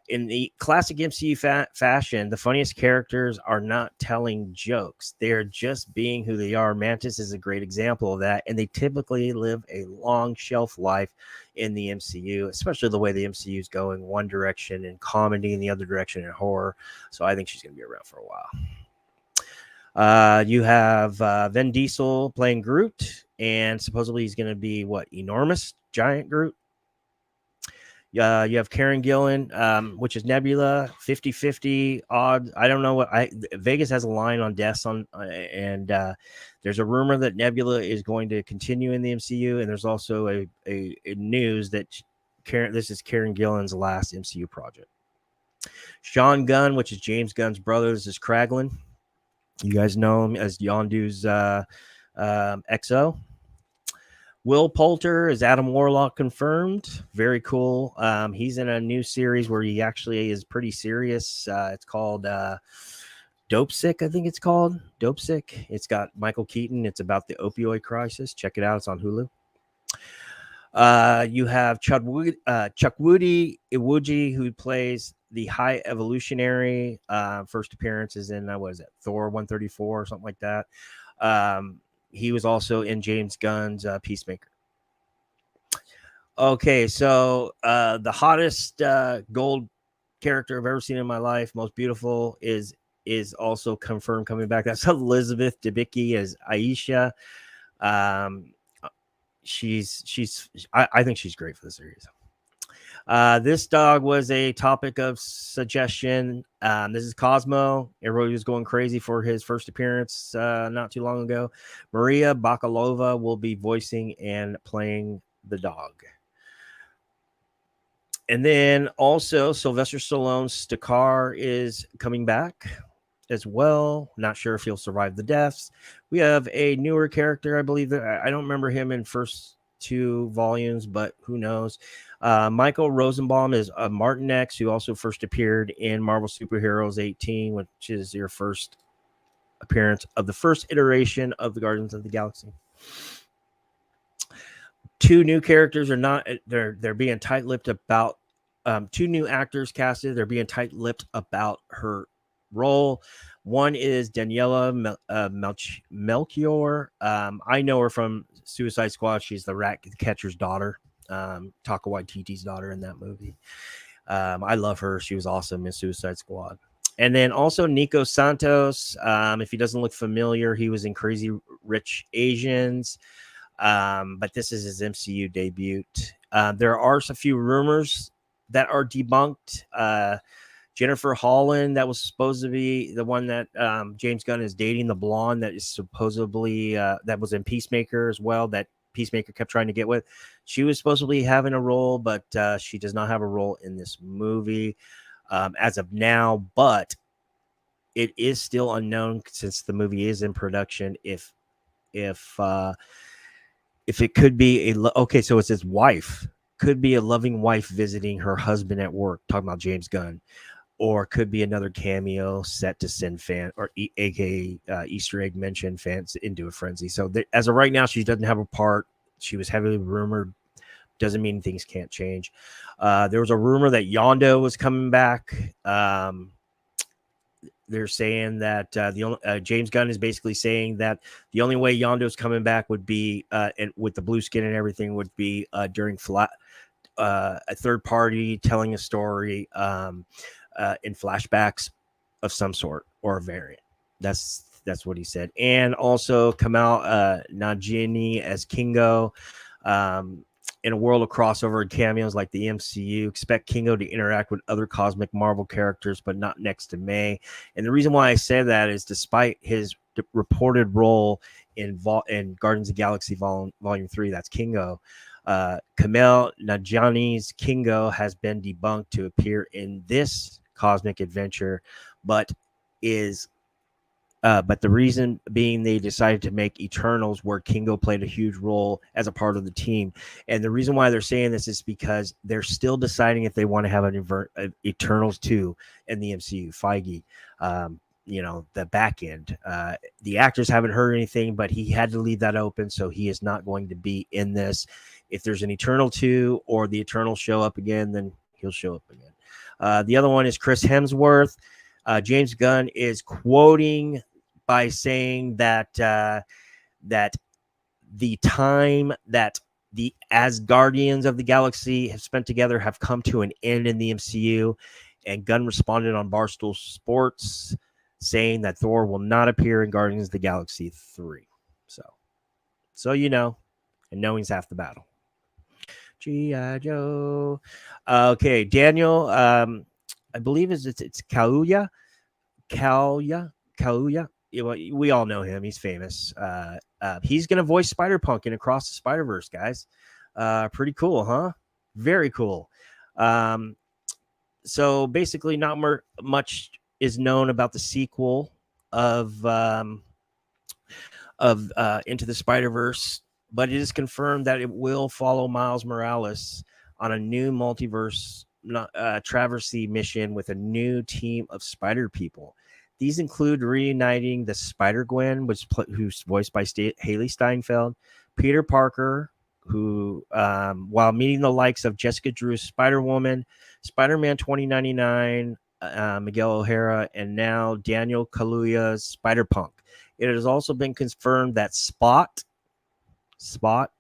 in the classic MCU fashion, the funniest characters are not telling jokes. They're just being who they are. Mantis is a great example of that, and they typically live a long shelf life in the MCU, especially the way the MCU is going, one direction in comedy and the other direction in horror. So I think she's going to be around for a while. You have Vin Diesel playing Groot, and supposedly he's going to be enormous, giant Groot. You have Karen Gillan, which is Nebula, 50-50 odd. I don't know Vegas has a line on deaths and there's a rumor that Nebula is going to continue in the MCU, and there's also a news that this is Karen Gillan's last MCU project. Sean Gunn, which is James Gunn's brother, this is Kraglin. You guys know him as Yondu's XO. Will Poulter is Adam Warlock confirmed. Very cool. He's in a new series where he actually is pretty serious. It's called Dope Sick, I think it's called. Dope Sick. It's got Michael Keaton. It's about the opioid crisis. Check it out. It's on Hulu. You have Chukwudi Iwuji, who plays the High Evolutionary. First appearances in, Thor 134 or something like that. He was also in James Gunn's Peacemaker. Okay, so the hottest gold character I've ever seen in my life, most beautiful, is also confirmed coming back. That's Elizabeth Debicki as Aisha. I think she's great for the series. This dog was a topic of suggestion. This is Cosmo. Everybody was going crazy for his first appearance not too long ago. Maria Bakalova will be voicing and playing the dog. And then also Sylvester Stallone's Stakar is coming back as well. Not sure if he'll survive the deaths. We have a newer character, I believe. I don't remember him in first 2 volumes, but who knows. Michael Rosenbaum is Martin X, who also first appeared in Marvel Superheroes 18, which is your first appearance of the first iteration of the Guardians of the Galaxy. 2 new characters they're being tight-lipped about 2 new actors casted. They're being tight-lipped about her role. One is Daniela Melchior. I know her from Suicide Squad. She's the rat catcher's daughter. Taika Waititi's daughter in that movie. I love her. She was awesome in Suicide Squad. And then also Nico Santos. If he doesn't look familiar, he was in Crazy Rich Asians. But this is his MCU debut. There are a few rumors that are debunked. Jennifer Holland, that was supposed to be the one that James Gunn is dating, the blonde that is supposedly that was in Peacemaker as well, that Peacemaker kept trying to get with. She was supposedly having a role, but she does not have a role in this movie as of now. But it is still unknown, since the movie is in production, if it could be okay, so it's his wife, could be a loving wife visiting her husband at work, talking about James Gunn, or could be another cameo set to send fan or aka Easter egg mention fans into a frenzy. So as of right now, she doesn't have a part. She was heavily rumored. Doesn't mean things can't change. There was a rumor that Yondo was coming back. They're saying that James Gunn is basically saying that the only way Yondo's coming back would be, and with the blue skin and everything, would be during a third party telling a story in flashbacks of some sort or a variant. That's what he said. And also Kamal Nanjiani as Kingo. In a world of crossover and cameos like the MCU, expect Kingo to interact with other cosmic Marvel characters, but not next to May. And the reason why I say that is, despite his reported role in Guardians of the Galaxy Volume 3, that's Kingo, Kamal Nanjiani's Kingo has been debunked to appear in this cosmic adventure, but the reason being, they decided to make Eternals, where Kingo played a huge role as a part of the team. And the reason why they're saying this is because they're still deciding if they want to have an Eternals 2 in the MCU. Feige, the back end. The actors haven't heard anything, but he had to leave that open, so he is not going to be in this. If there's an Eternal 2 or the Eternals show up again, then he'll show up again. The other one is Chris Hemsworth. James Gunn is quoting by saying that the time that the Asgardians of the Galaxy have spent together have come to an end in the MCU. And Gunn responded on Barstool Sports saying that Thor will not appear in Guardians of the Galaxy 3. So and knowing's half the battle. G.I. Joe. Okay, Daniel, I believe it's Kaluuya. Kaluuya. We all know him. He's famous. He's going to voice Spider-Punk in Across the Spider-Verse, guys. Pretty cool, huh? Very cool. So basically, not much is known about the sequel of Into the Spider-Verse, but it is confirmed that it will follow Miles Morales on a new multiverse traversy mission with a new team of Spider people. These include reuniting the Spider-Gwen, who's voiced by Haley Steinfeld, Peter Parker, who, while meeting the likes of Jessica Drew's Spider-Woman, Spider-Man 2099, Miguel O'Hara, and now Daniel Kaluuya's Spider-Punk. It has also been confirmed that Spot,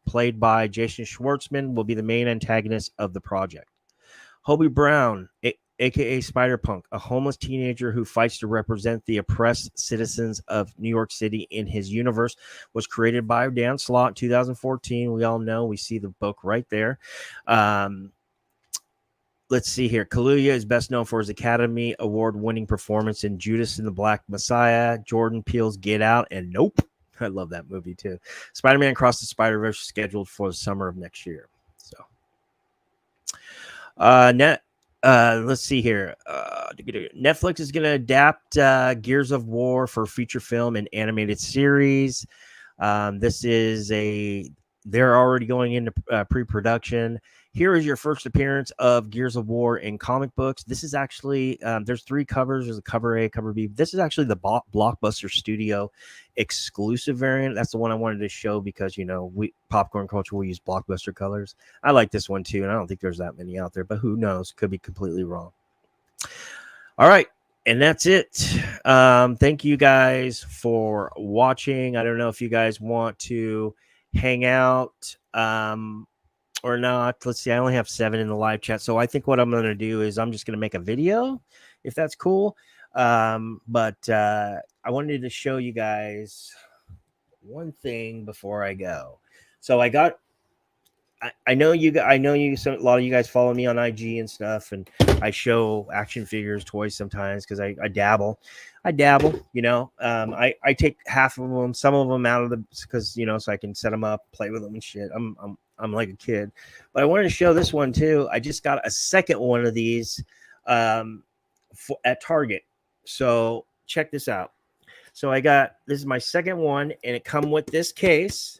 played by Jason Schwartzman, will be the main antagonist of the project. Hobie Brown, a.k.a. Spider-Punk, a homeless teenager who fights to represent the oppressed citizens of New York City in his universe, was created by Dan Slott in 2014. We all know. We see the book right there. Let's see here. Kaluuya is best known for his Academy Award-winning performance in Judas and the Black Messiah, Jordan Peele's Get Out, and Nope. I love that movie, too. Spider-Man Across the Spider-Verse scheduled for the summer of next year. So, let's see here. Netflix is going to adapt Gears of War for feature film and animated series. They're already going into pre-production. Here is your first appearance of Gears of War in comic books. This is actually, there's 3 covers. There's a cover A, cover B. This is actually the Blockbuster Studio exclusive variant. That's the one I wanted to show because, we popcorn culture, we use Blockbuster colors. I like this one too, and I don't think there's that many out there, but who knows? Could be completely wrong. All right. And that's it. Thank you guys for watching. I don't know if you guys want to hang out or not. Let's see. I only have 7 in the live chat. So I think what I'm going to do is I'm just going to make a video, if that's cool. But I wanted to show you guys one thing before I go. So I got I know you. I know you. A lot of you guys follow me on IG and stuff, and I show action figures, toys sometimes because I dabble. I dabble. You know, I take half of them, some of them out of the because so I can set them up, play with them and shit. I'm like a kid, but I wanted to show this one too. I just got a second one of these at Target. So check this out. So this is my second one, and it come with this case.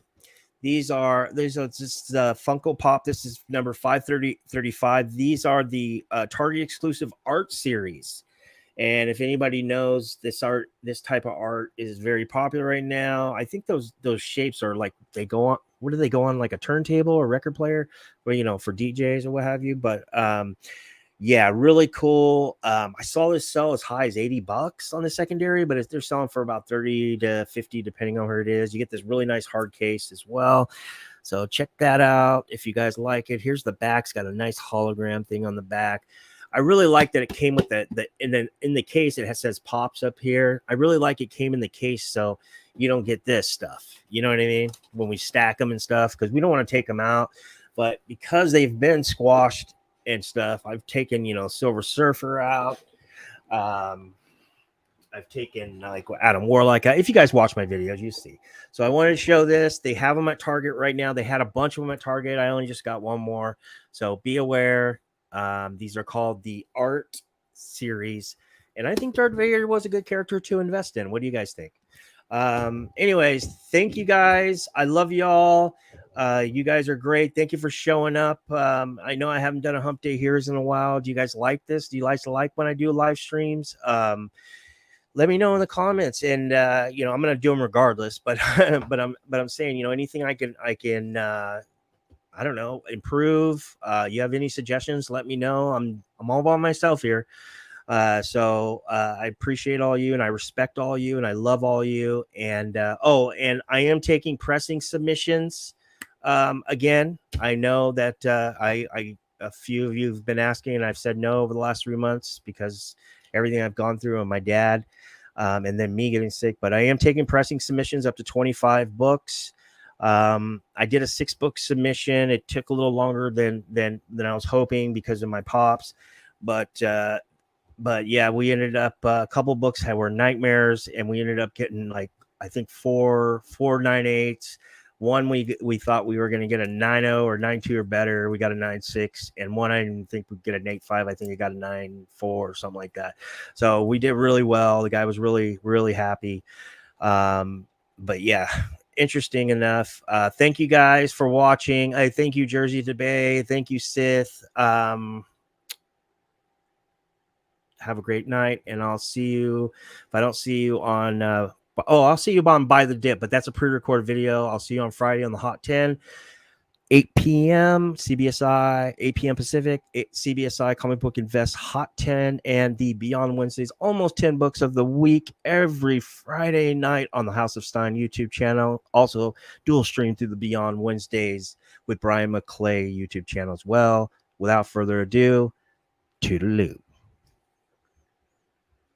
These are just the Funko Pop. This is number 535. These are the Target exclusive art series. And if anybody knows this type of art is very popular right now. I think those shapes are like they go on. What do they go on, like a turntable or record player, or for DJs or what have you? But yeah, really cool. I saw this sell as high as $80 on the secondary, but they're selling for about 30 to 50, depending on where it is. You get this really nice hard case as well. So check that out if you guys like it. Here's the back. It's got a nice hologram thing on the back. I really like that it came with in the case. It says pops up here. I really like it came in the case so you don't get this stuff. You know what I mean? When we stack them and stuff, because we don't want to take them out, but because they've been squashed and stuff, I've taken Silver Surfer out. I've taken like Adam Warlock out. If you guys watch my videos, you see. So I wanted to show this. They have them at Target right now. They had a bunch of them at Target. I only just got one more, so be aware. These are called the art series, and I think Darth Vader was a good character to invest in. What do you guys think? Anyways, thank you guys. I love y'all. You guys are great. Thank you for showing up. I know I haven't done a Hump Day Heroes in a while. Do you guys like this? Do you guys like when I do live streams? Let me know in the comments, and I'm gonna do them regardless. But but I'm saying anything I can I don't know, improve. You have any suggestions? Let me know. I'm all by myself here. So I appreciate all you, and I respect all you, and I love all you. And and I am taking pressing submissions. Again, I know that a few of you have been asking, and I've said no over the last 3 months because everything I've gone through and my dad, and then me getting sick. But I am taking pressing submissions up to 25 books. I did a 6-book submission. It took a little longer than I was hoping because of my pops, but yeah, we ended up a couple books that were nightmares, and we ended up getting like I think four 9.8s. One we thought we were going to get a 9.0 or 9.2 or better. We got a 9.6, and one I didn't think we'd get an 8.5. I think it got a 9.4 or something like that. So we did really well. The guy was really, really happy. But yeah, interesting enough. Thank you guys for watching. I thank you, Jersey to Bay. Thank you, Sith. Have a great night, and I'll see you. If I don't see you on, I'll see you on Buy the Dip, but that's a pre-recorded video. I'll see you on Friday on the Hot 10, 8 p.m. CBSI, 8 p.m. Pacific, CBSI Comic Book Invest Hot 10, and the Beyond Wednesdays, almost 10 books of the week every Friday night on the House of Stein YouTube channel. Also, dual stream through the Beyond Wednesdays with Brian McClay YouTube channel as well. Without further ado, toodaloo.